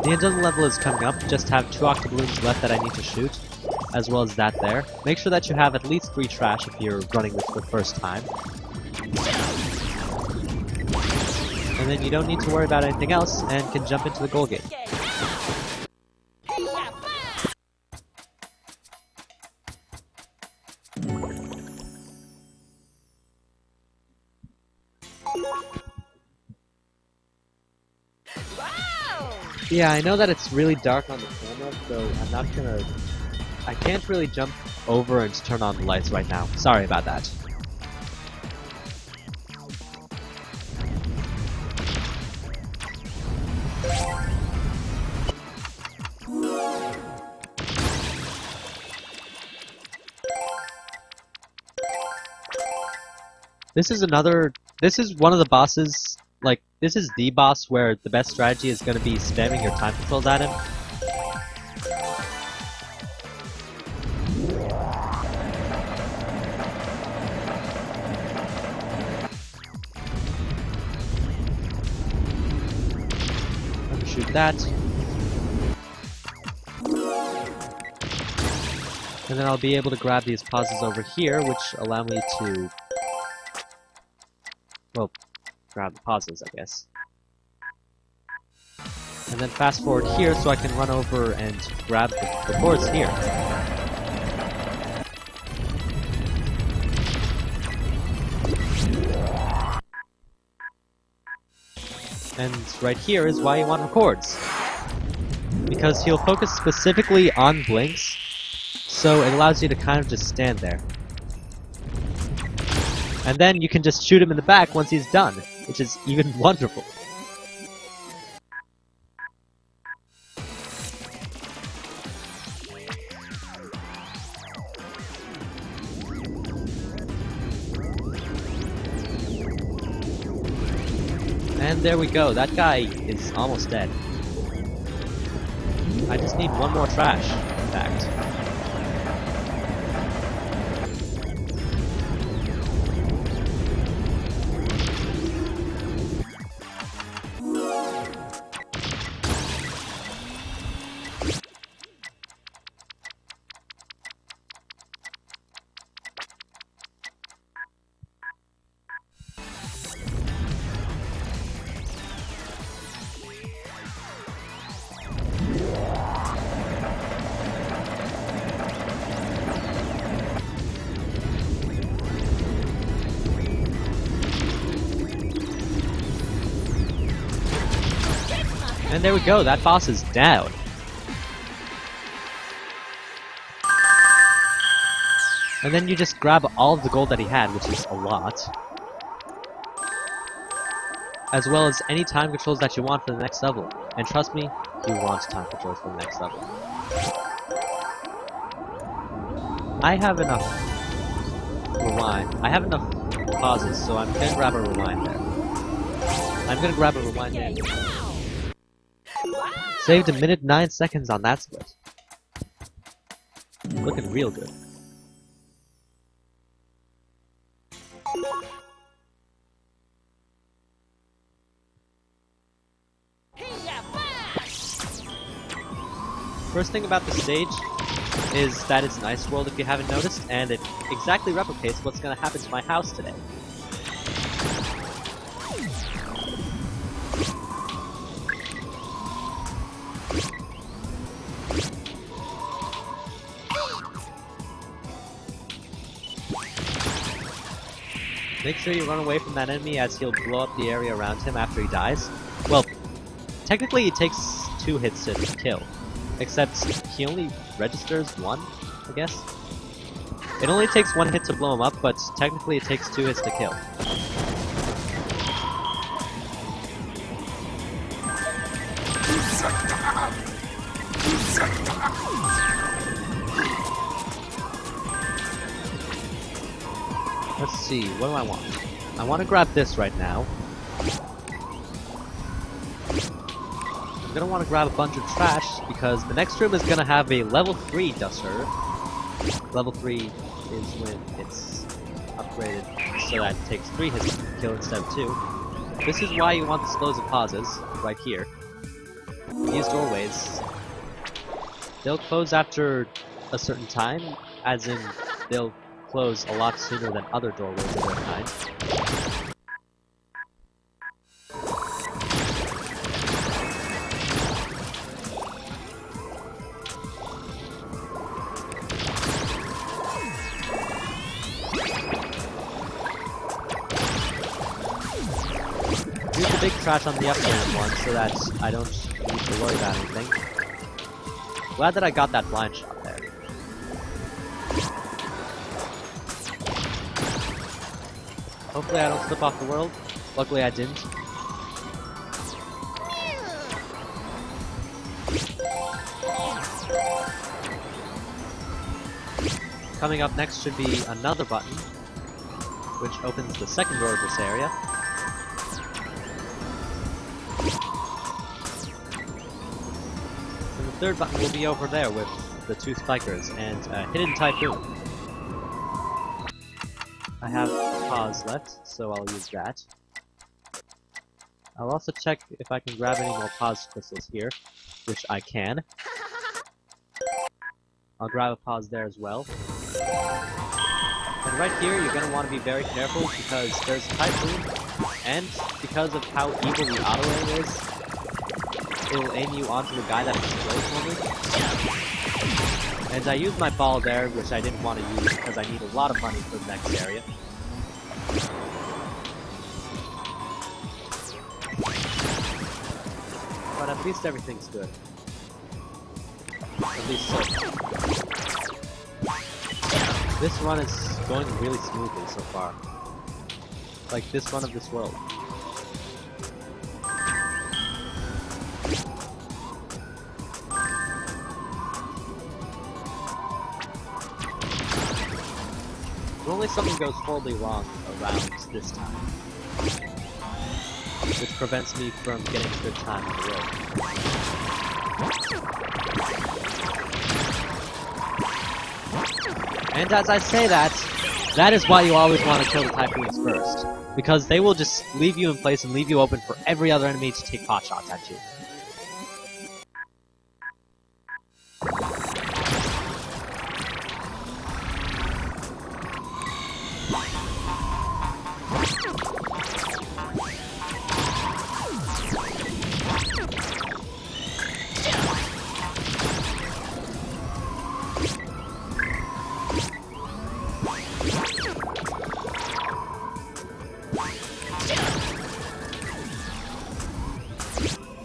The end of the level is coming up, just have 2 octobloons left that I need to shoot, as well as that there. Make sure that you have at least 3 trash if you're running this for the first time. And then you don't need to worry about anything else, and can jump into the goal gate. Yeah, I know that it's really dark on the camera, so I can't really jump over and turn on the lights right now. Sorry about that. This is one of the bosses. Like, this is the boss where the best strategy is going to be spamming your time controls at him. that. And then I'll be able to grab these pauses over here, which allow me to... well, grab the pauses, I guess. And then fast forward here so I can run over and grab the chords here. And right here is why you want records. Because he'll focus specifically on Blinx, so it allows you to kind of just stand there. And then you can just shoot him in the back once he's done, which is even wonderful. And there we go, that guy is almost dead. I just need one more trash, in fact. And there we go, that boss is down. And then you just grab all of the gold that he had, which is a lot. As well as any time controls that you want for the next level. And trust me, you want time controls for the next level. I have enough rewind. I have enough pauses, so I'm gonna grab a rewind there. I'm gonna grab a rewind there. Saved 1 minute 9 seconds on that split. Looking real good. First thing about the stage is that it's an ice world if you haven't noticed, and it exactly replicates what's gonna happen to my house today. Make sure you run away from that enemy as he'll blow up the area around him after he dies. Well, technically it takes 2 hits to kill. Except he only registers 1, I guess? It only takes 1 hit to blow him up, but technically it takes 2 hits to kill. Let's see, what do I want? I want to grab this right now. I'm gonna want to grab a bunch of trash because the next room is gonna have a level 3 duster. Level 3 is when it's upgraded so that it takes 3 hits to kill instead of 2. This is why you want the slows and pauses, right here. These doorways, they'll close after a certain time, as in they'll close a lot sooner than other doorways of their kind. Use the big trash on the upgraded one so that I don't need to worry about anything. Glad that I got that blind shot there. Hopefully I don't slip off the world. Luckily I didn't. Coming up next should be another button, which opens the second door of this area. And the third button will be over there with the 2 spikers and a hidden typhoon. I have pause left, so I'll use that. I'll also check if I can grab any more pause crystals here, which I can. I'll grab a pause there as well. And right here, you're going to want to be very careful because there's Typhoon, and because of how evil the auto aim is, it'll aim you onto the guy that explodes for me. And I used my ball there, which I didn't want to use because I need a lot of money for the next area. But at least everything's good. At least so far. This run is going really smoothly so far. Like this run of this world. But only something goes horribly wrong around this time, which prevents me from getting a good time on the road. And as I say that is why you always want to kill the Typhoons first. Because they will just leave you in place and leave you open for every other enemy to take pot shots at you.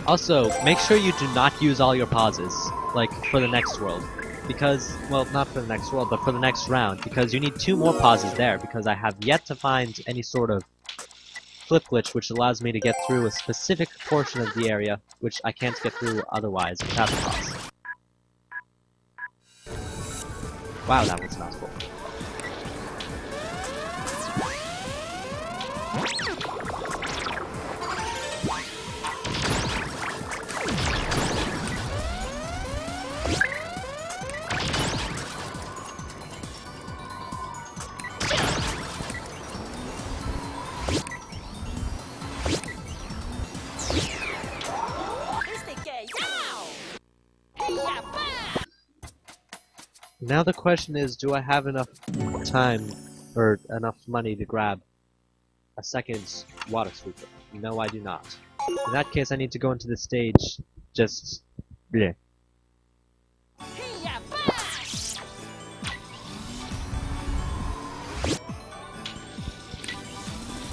Also, make sure you do not use all your pauses, like, for the next world. Because, well, not for the next world, but for the next round, because you need 2 more pauses there, because I have yet to find any sort of flip glitch which allows me to get through a specific portion of the area, which I can't get through otherwise without the pause. Wow, that was a mouthful. Now the question is, do I have enough time or enough money to grab a second water sweeper? No, I do not. In that case, I need to go into this stage just bleh.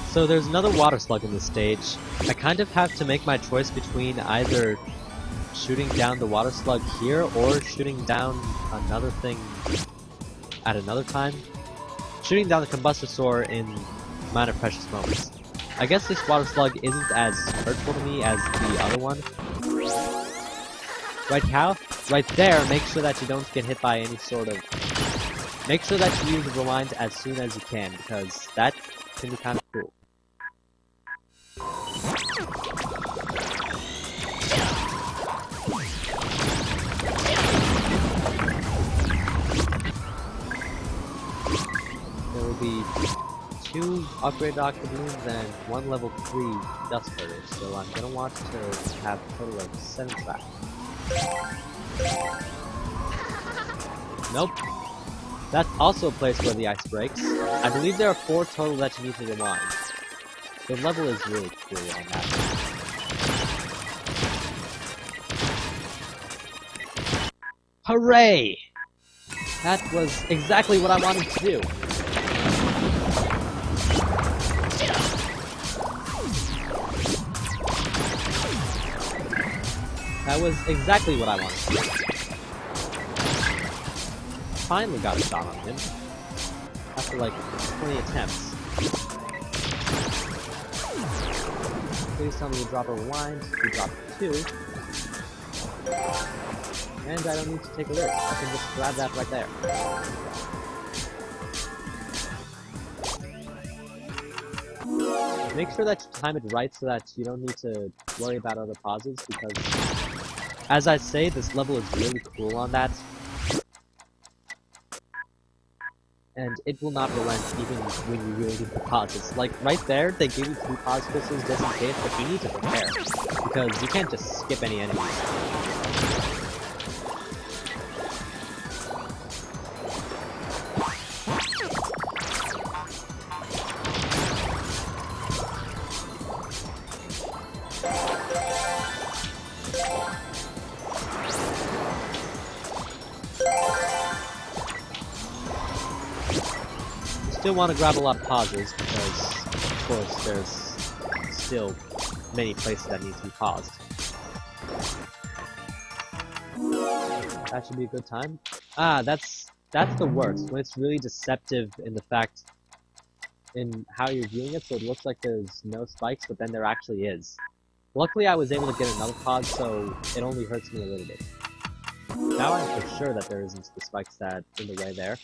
So there's another water slug in this stage. I kind of have to make my choice between either shooting down the water slug here or shooting down another thing at another time. Shooting down the combustor in minor precious moments. I guess this water slug isn't as hurtful to me as the other one. Right how? Right there, make sure that you don't get hit by any sort of... Make sure that you use the rewind as soon as you can, because that can be kind of cool. There will be 2 upgraded octoballoons and 1 level 3 dust herders, so I'm gonna want to have a total of 7 tracks. Nope. That's also a place where the ice breaks. I believe there are 4 total that you need to rewind. The level is really cool on that. Hooray! That was exactly what I wanted to do. That was exactly what I wanted to do. Finally got a shot on him. After like 20 attempts. Please tell me you drop a rewind. You drop 2. And I don't need to take a risk. I can just grab that right there. Make sure that you time it right so that you don't need to worry about other pauses, because, as I say, this level is really cool on that. and it will not relent even when you really need the pauses. Like, right there, they give you 2 pause pistols just in case, but you need to prepare, because you can't just skip any enemies. Still want to grab a lot of pauses because, of course, there's still many places that need to be paused. That should be a good time. Ah, that's the worst, when it's really deceptive in the fact in how you're viewing it, so it looks like there's no spikes, but then there actually is. Luckily, I was able to get another pause, so it only hurts me a little bit. Now I'm for sure that there isn't the spikes that in the way there.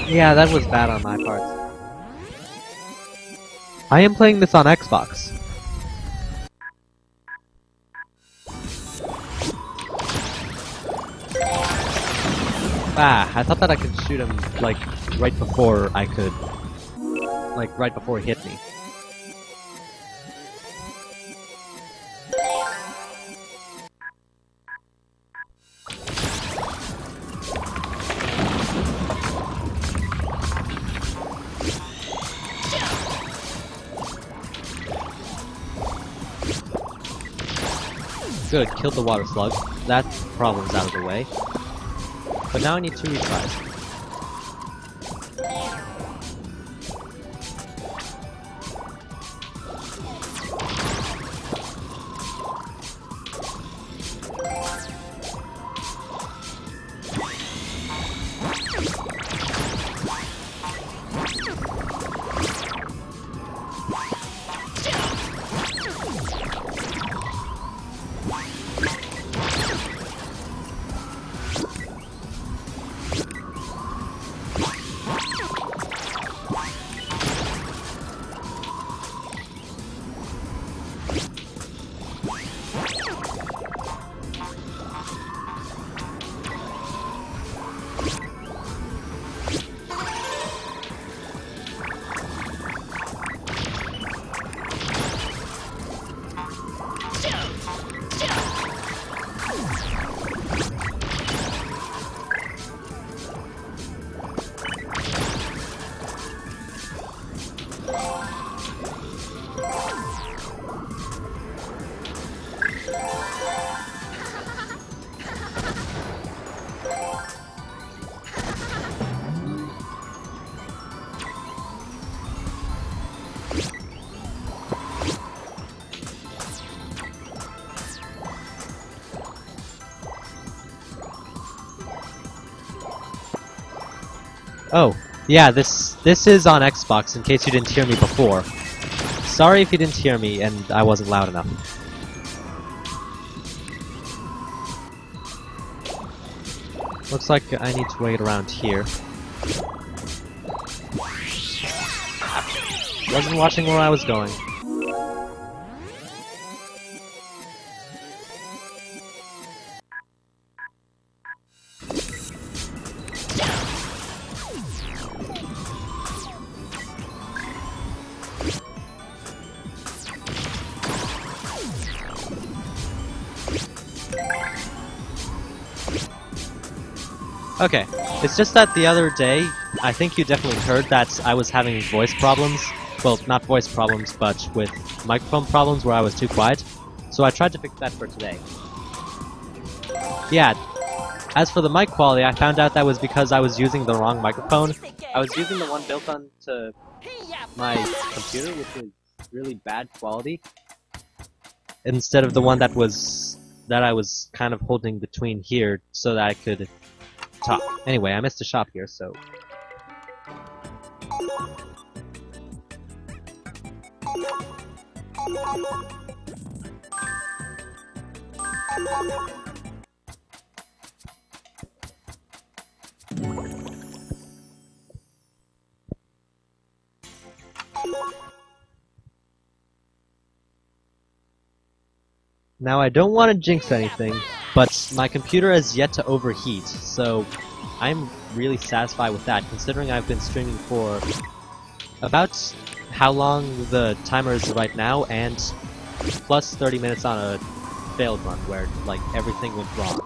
Yeah, that was bad on my part. I am playing this on Xbox. Ah, I thought that I could shoot him, like, right before I could... Like, right before he hit me. Good, killed the water slug. That problem's out of the way. But now I need 2 retries. Oh, yeah, this is on Xbox, in case you didn't hear me before. Sorry if you didn't hear me and I wasn't loud enough. Looks like I need to wait around here. Wasn't watching where I was going. Okay, it's just that the other day, I think you definitely heard that I was having voice problems. Well, not voice problems, but with microphone problems where I was too quiet. So I tried to fix that for today. Yeah, as for the mic quality, I found out that was because I was using the wrong microphone. I was using the one built onto my computer, which was really bad quality, instead of the one that I was kind of holding between here so that I could top. Anyway, I missed a shop here, so... Now I don't want to jinx anything, but my computer has yet to overheat, so I'm really satisfied with that, considering I've been streaming for about how long the timer is right now, and plus 30 minutes on a failed run where, like, everything went wrong.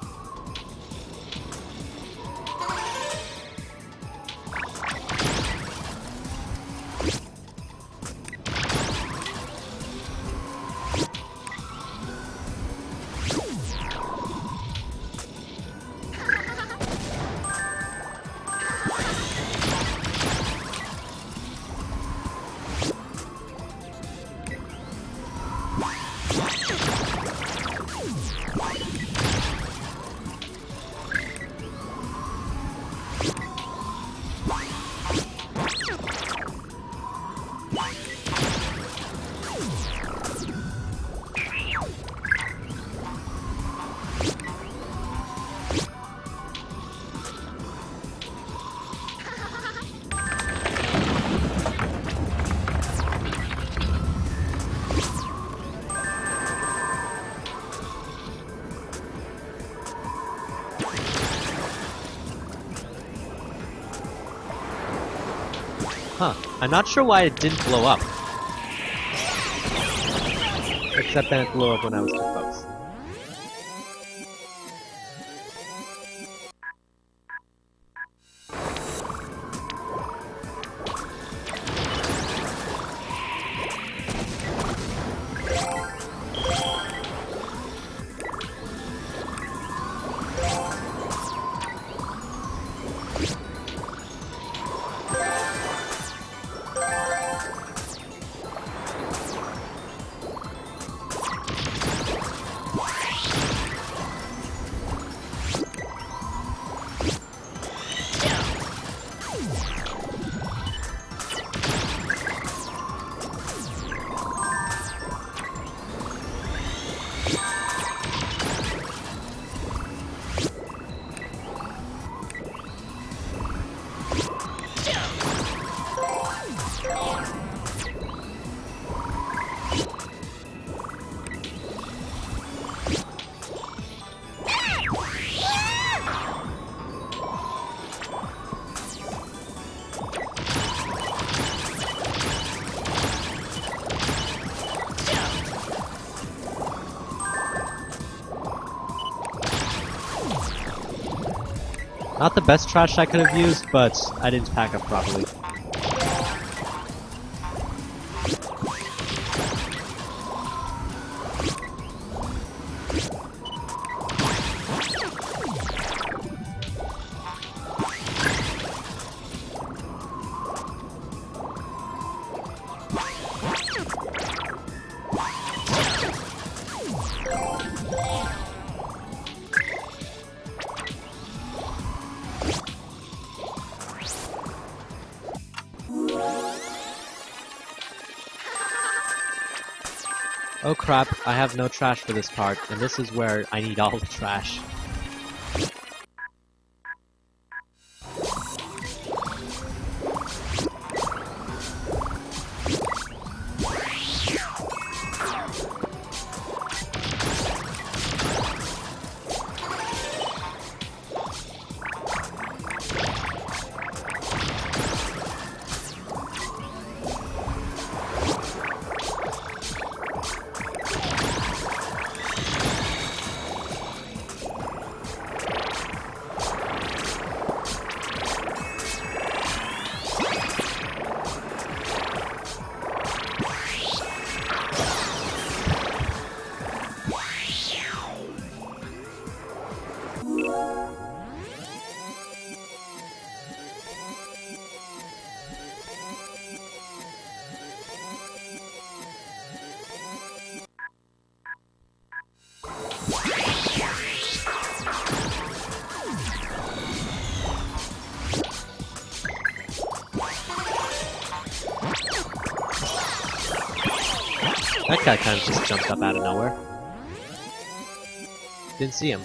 Huh. I'm not sure why it didn't blow up. Except then it blew up when I was too close. Not the best trash I could have used, but I didn't pack up properly. Oh crap, I have no trash for this part, and this is where I need all the trash. guy kind of just jumped up out of nowhere. Didn't see him.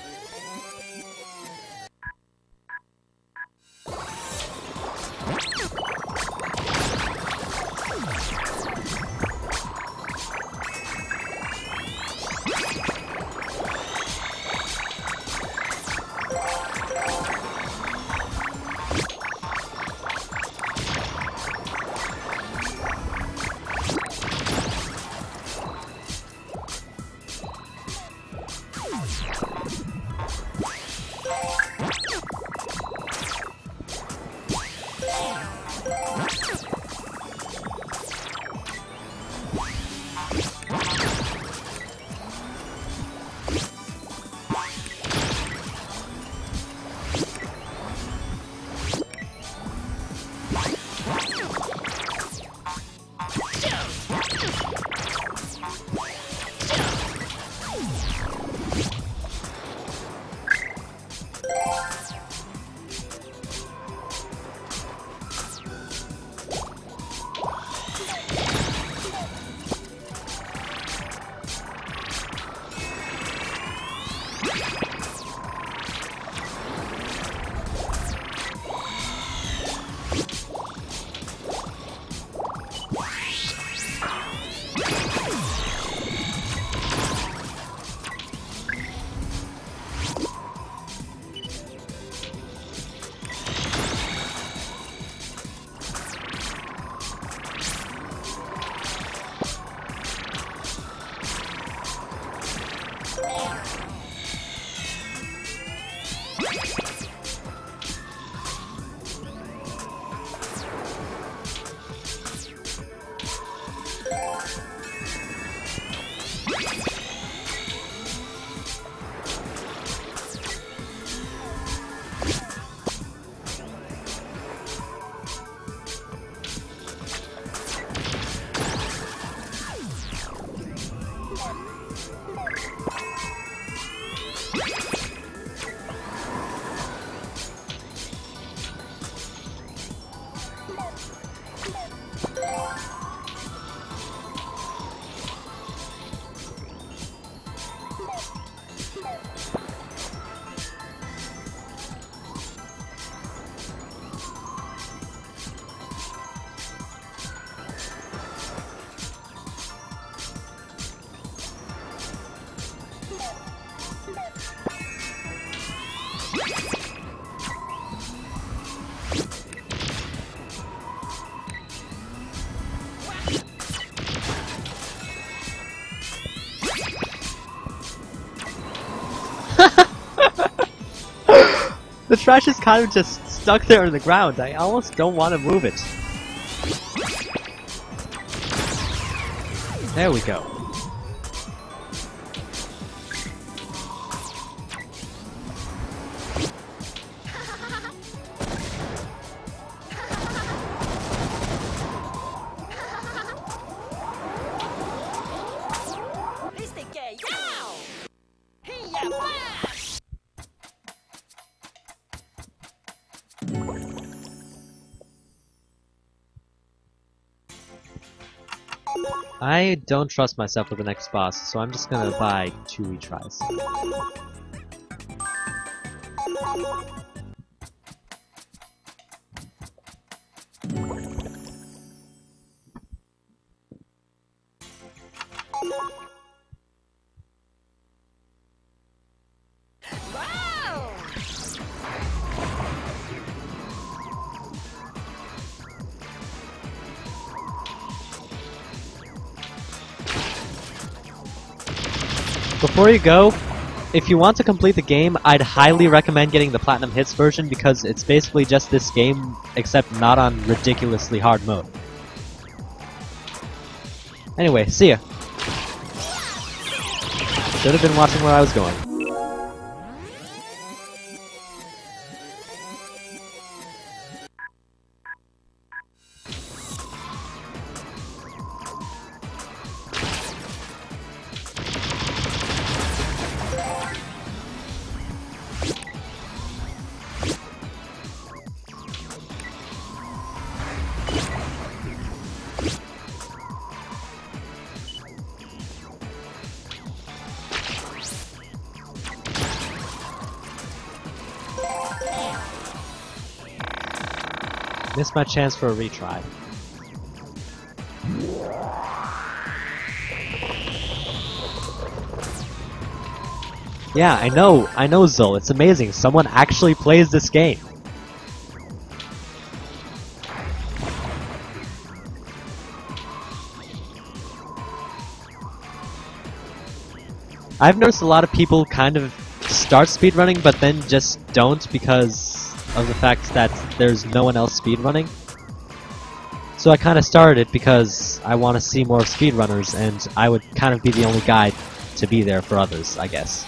The trash is kind of just stuck there on the ground. I almost don't want to move it. There we go. I don't trust myself with the next boss, so I'm just gonna buy 2 retries. Before you go, if you want to complete the game, I'd highly recommend getting the Platinum Hits version because it's basically just this game, except not on ridiculously hard mode. Anyway, see ya. Should have been watching where I was going. Missed my chance for a retry. Yeah, I know, Zul. It's amazing. Someone actually plays this game. I've noticed a lot of people kind of start speedrunning, but then just don't because of the fact that there's no one else speedrunning. So I kind of started it because I want to see more speedrunners, and I would kind of be the only guy to be there for others, I guess.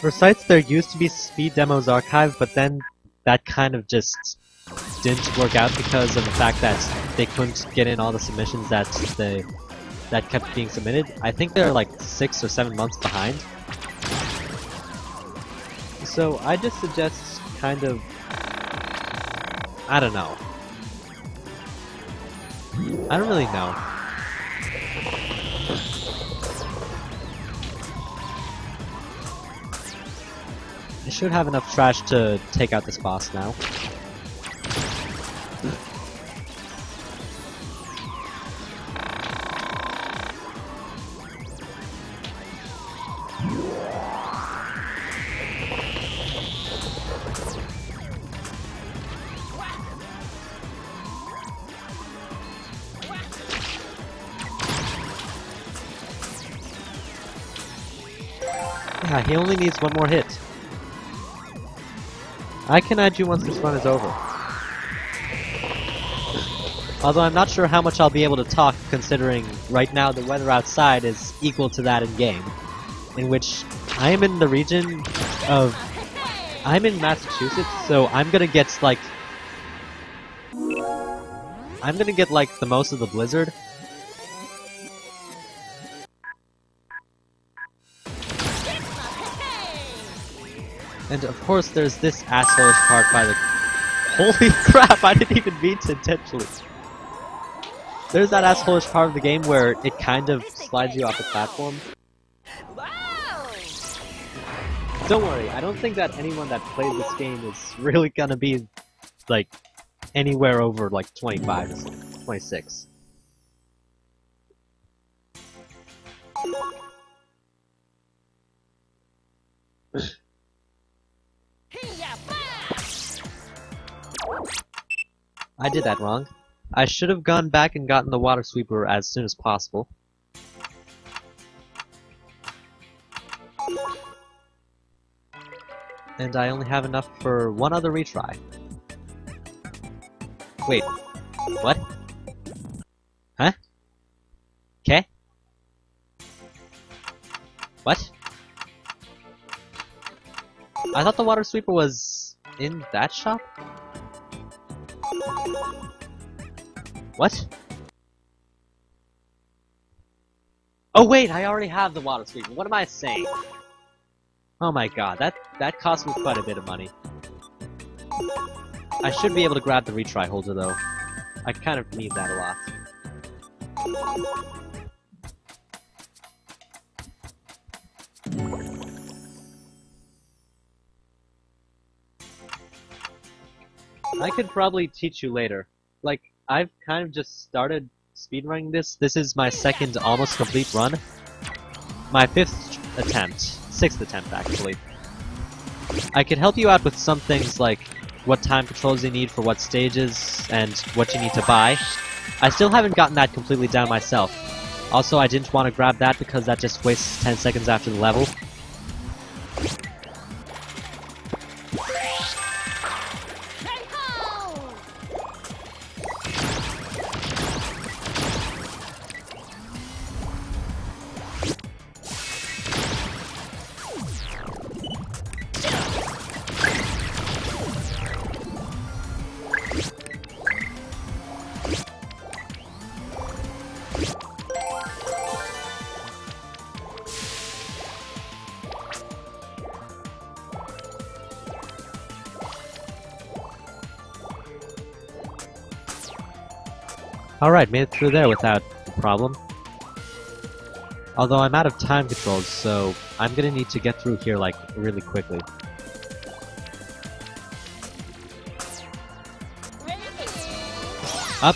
For sites, there used to be speed demos archived, but then that kind of just didn't work out because of the fact that they couldn't get in all the submissions that kept being submitted. I think they're like 6 or 7 months behind. So I just suggest kind of, I don't know. I don't really know. I should have enough trash to take out this boss now. Yeah, he only needs one more hit. I can add you once this run is over. Although I'm not sure how much I'll be able to talk, considering right now the weather outside is equal to that in-game. In which I am in the region of... I'm in Massachusetts, so I'm gonna get like... the most of the blizzard. And of course there's this asshole-ish part by the... Holy crap, I didn't even mean to intentionally. There's that asshole-ish part of the game where it kind of slides you off the platform. Wow! Don't worry, I don't think that anyone that plays this game is really gonna be, like, anywhere over, like, 25 or something. 26. I did that wrong. I should have gone back and gotten the water sweeper as soon as possible. And I only have enough for one other retry. Wait, what? Huh? Okay. What? I thought the water sweeper was in that shop? What? Oh wait, I already have the water sweeper. What am I saying? Oh my god, that cost me quite a bit of money. I should be able to grab the retry holder though. I kind of need that a lot. I could probably teach you later. Like, I've kind of just started speedrunning this. This is my second almost complete run. My fifth attempt. 6th attempt, actually. I could help you out with some things like what time controls you need for what stages, and what you need to buy. I still haven't gotten that completely down myself. Also, I didn't want to grab that because that just wastes 10 seconds after the level. Alright, made it through there without a problem. Although I'm out of time controls, so I'm gonna need to get through here, like, really quickly. Up!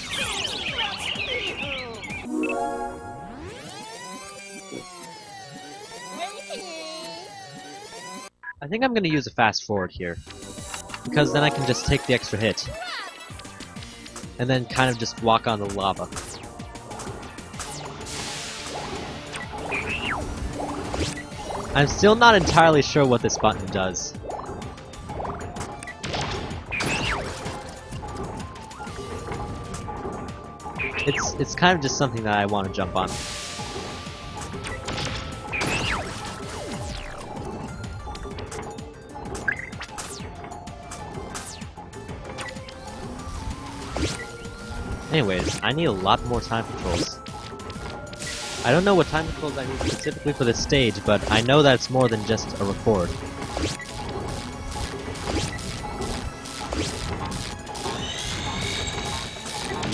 I think I'm gonna use a fast forward here, because then I can just take the extra hit. And then kind of just walk on the lava. I'm still not entirely sure what this button does. It's kind of just something that I want to jump on. Anyways, I need a lot more time controls. I don't know what time controls I need specifically for this stage, but I know that it's more than just a record.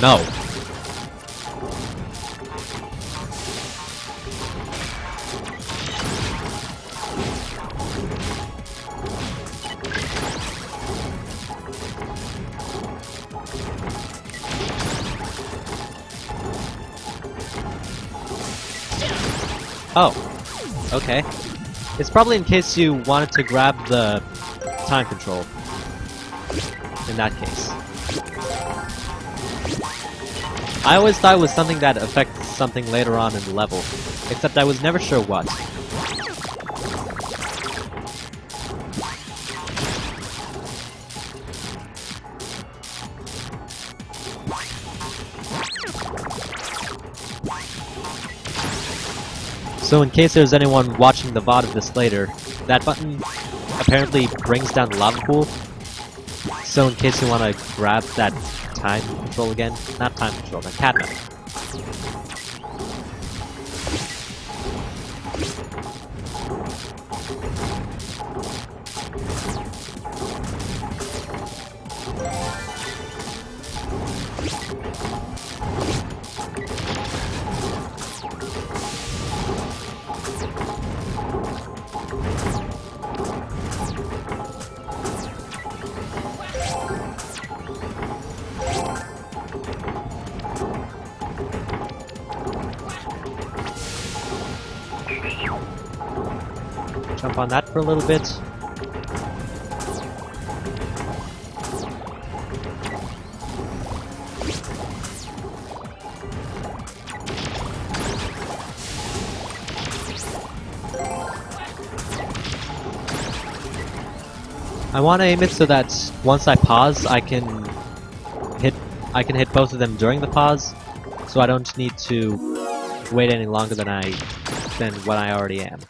No. Oh, okay. It's probably in case you wanted to grab the time control. In that case. I always thought it was something that affects something later on in the level, except I was never sure what. So in case there's anyone watching the VOD of this later, that button apparently brings down the lava pool. So in case you want to grab that time control again, not time control, that cat button. Jump on that for a little bit. I want to aim it so that once I pause, I can hit both of them during the pause, so I don't need to wait any longer than what I already am.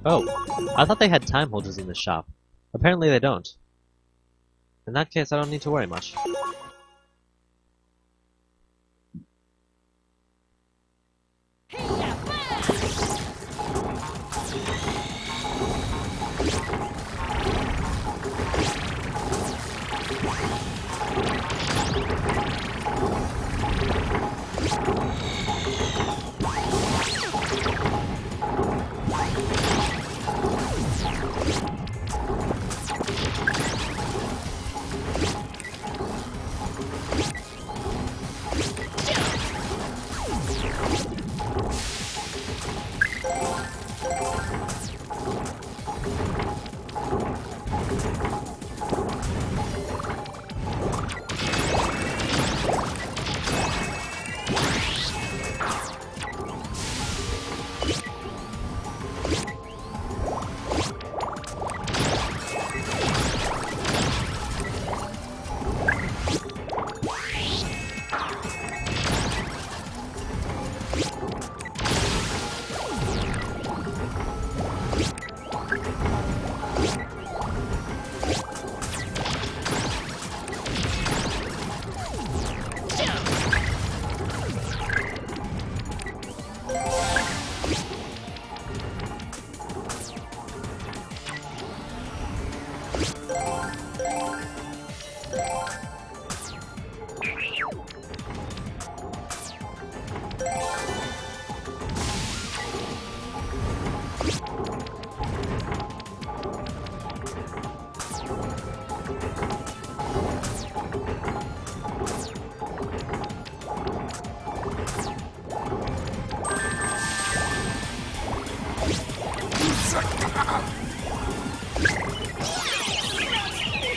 Oh, I thought they had time holders in the shop. Apparently they don't. In that case, I don't need to worry much.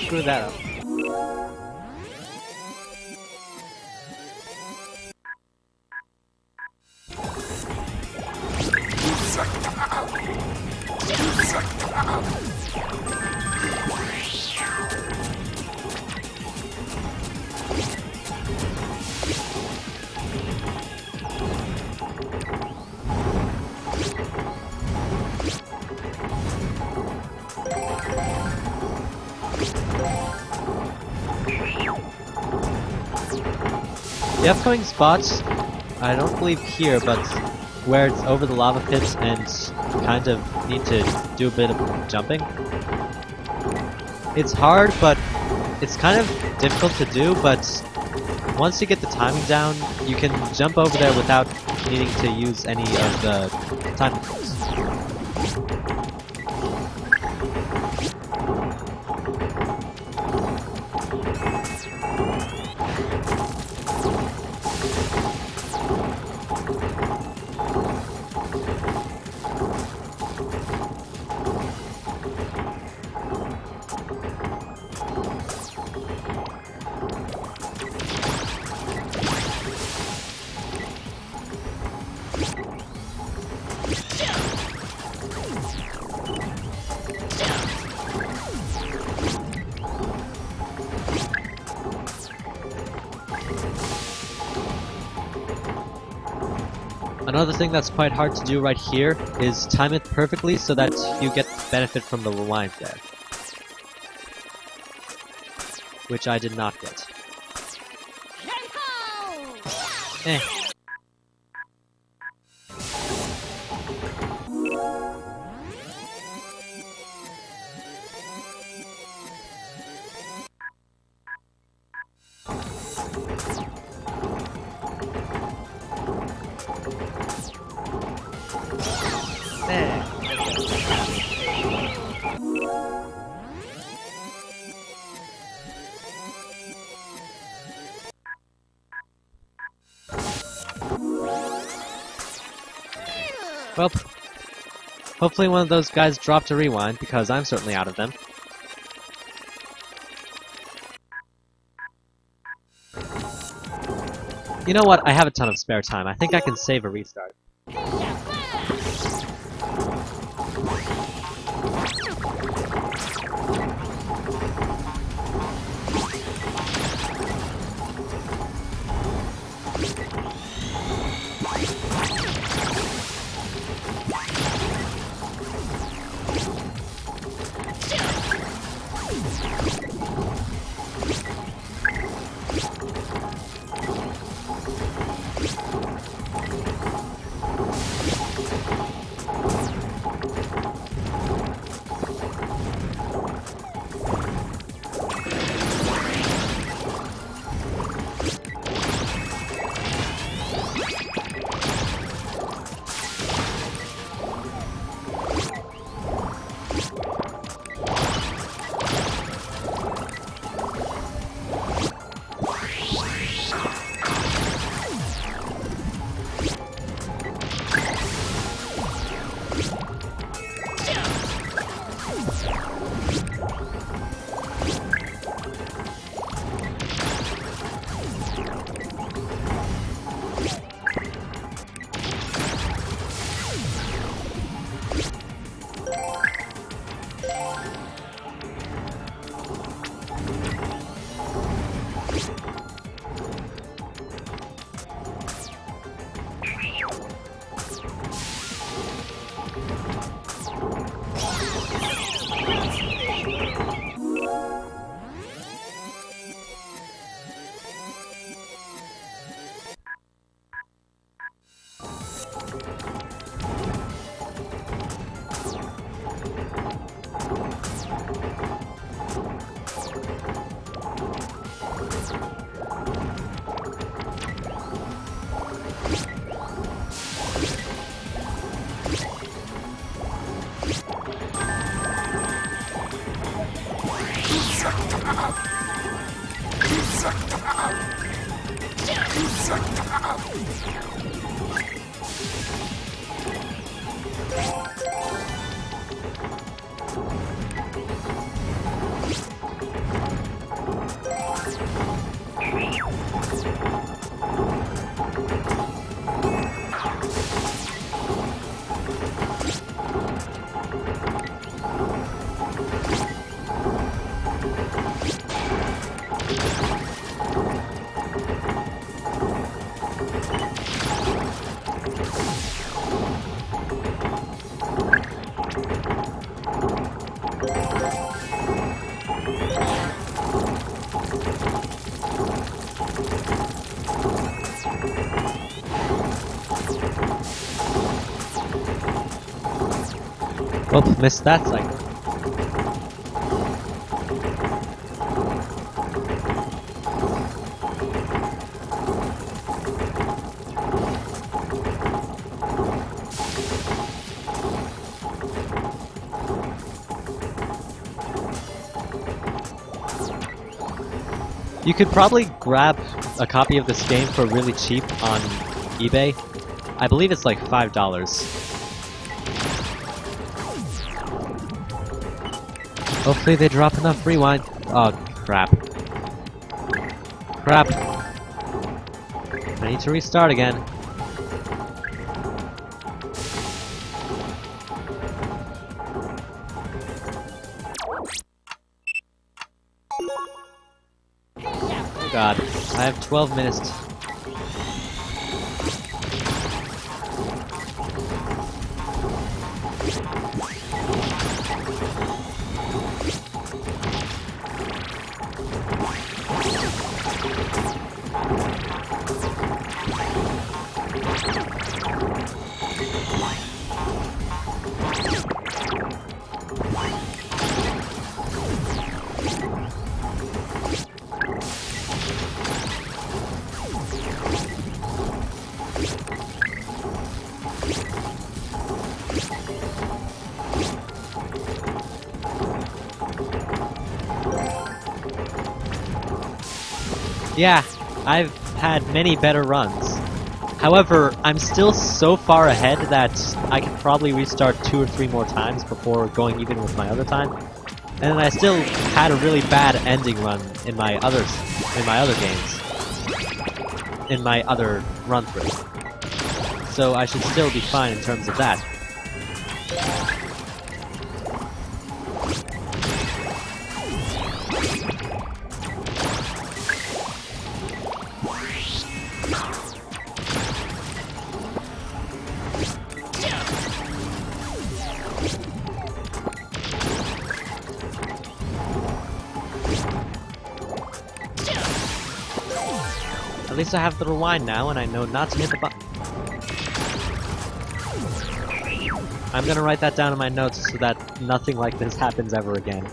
Screw that up. The upcoming spots, I don't believe here, but where it's over the lava pits and kind of need to do a bit of jumping. It's hard, but it's kind of difficult to do, but once you get the timing down, you can jump over there without needing to use any of the time controls. Another thing that's quite hard to do right here is time it perfectly so that you get benefit from the rewind there. Which I did not get. Eh. Well, hopefully one of those guys dropped a rewind, because I'm certainly out of them. You know what? I have a ton of spare time. I think I can save a restart. Oh, missed that cycle. You could probably grab a copy of this game for really cheap on eBay. I believe it's like $5. Hopefully they drop enough rewind. Oh, crap. Crap. I need to restart again. Oh god, I have 12 minutes. Yeah, I've had many better runs. However, I'm still so far ahead that I could probably restart 2 or 3 more times before going even with my other time. And I still had a really bad ending run in my other games. In my other run through. So I should still be fine in terms of that. At least I have the rewind now, and I know not to hit the button. I'm gonna write that down in my notes so that nothing like this happens ever again.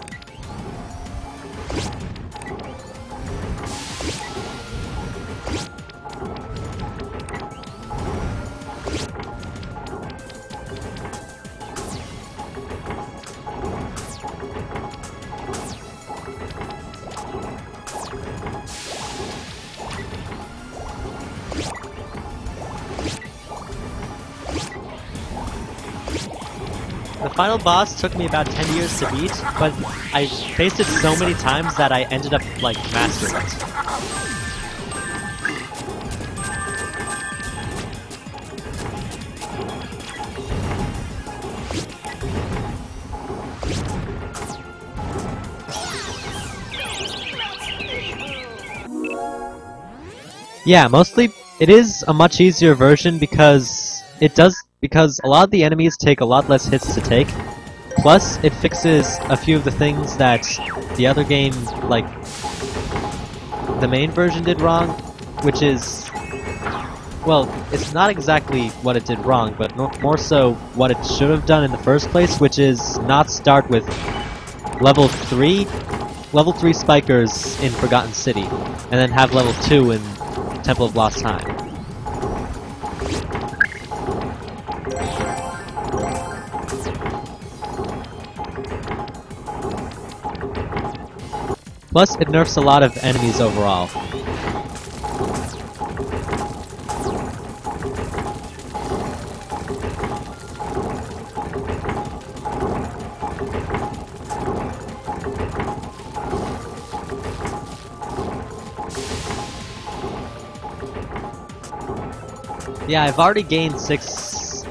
The final boss took me about 10 years to beat, but I faced it so many times that I ended up, like, mastering it. Yeah, mostly it is a much easier version because a lot of the enemies take a lot less hits to take. Plus, it fixes a few of the things that the other game, like the main version, did wrong, which is, well, it's not exactly what it did wrong, but more so what it should have done in the first place, which is not start with level 3 spikers in Forgotten City, and then have level 2 in Temple of Lost Time. Plus, it nerfs a lot of enemies overall. Yeah, I've already gained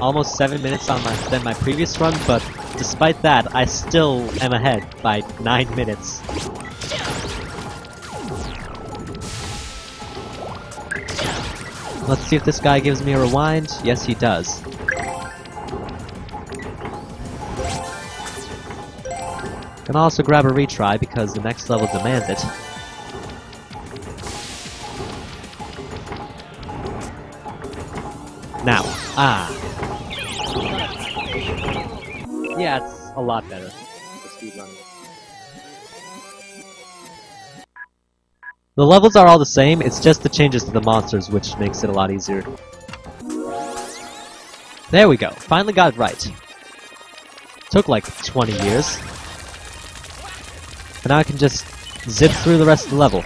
almost 7 minutes on than my previous run, but despite that, I still am ahead by 9 minutes. Let's see if this guy gives me a rewind. Yes, he does. Can also grab a retry because the next level demands it. Now, yeah, it's a lot better for speedrunning. The levels are all the same, it's just the changes to the monsters which makes it a lot easier. There we go, finally got it right. Took like 20 years. But now I can just zip through the rest of the level.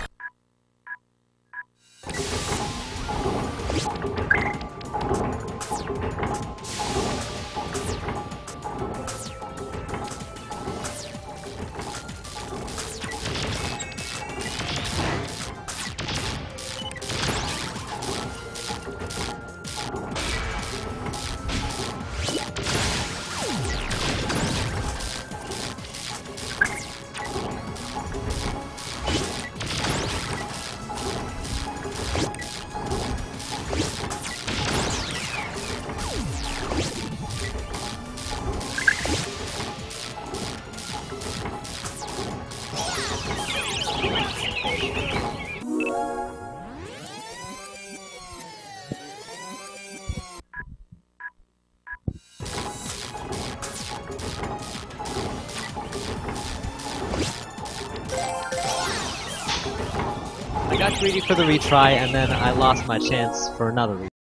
I got greedy for the retry, and then I lost my chance for another retry.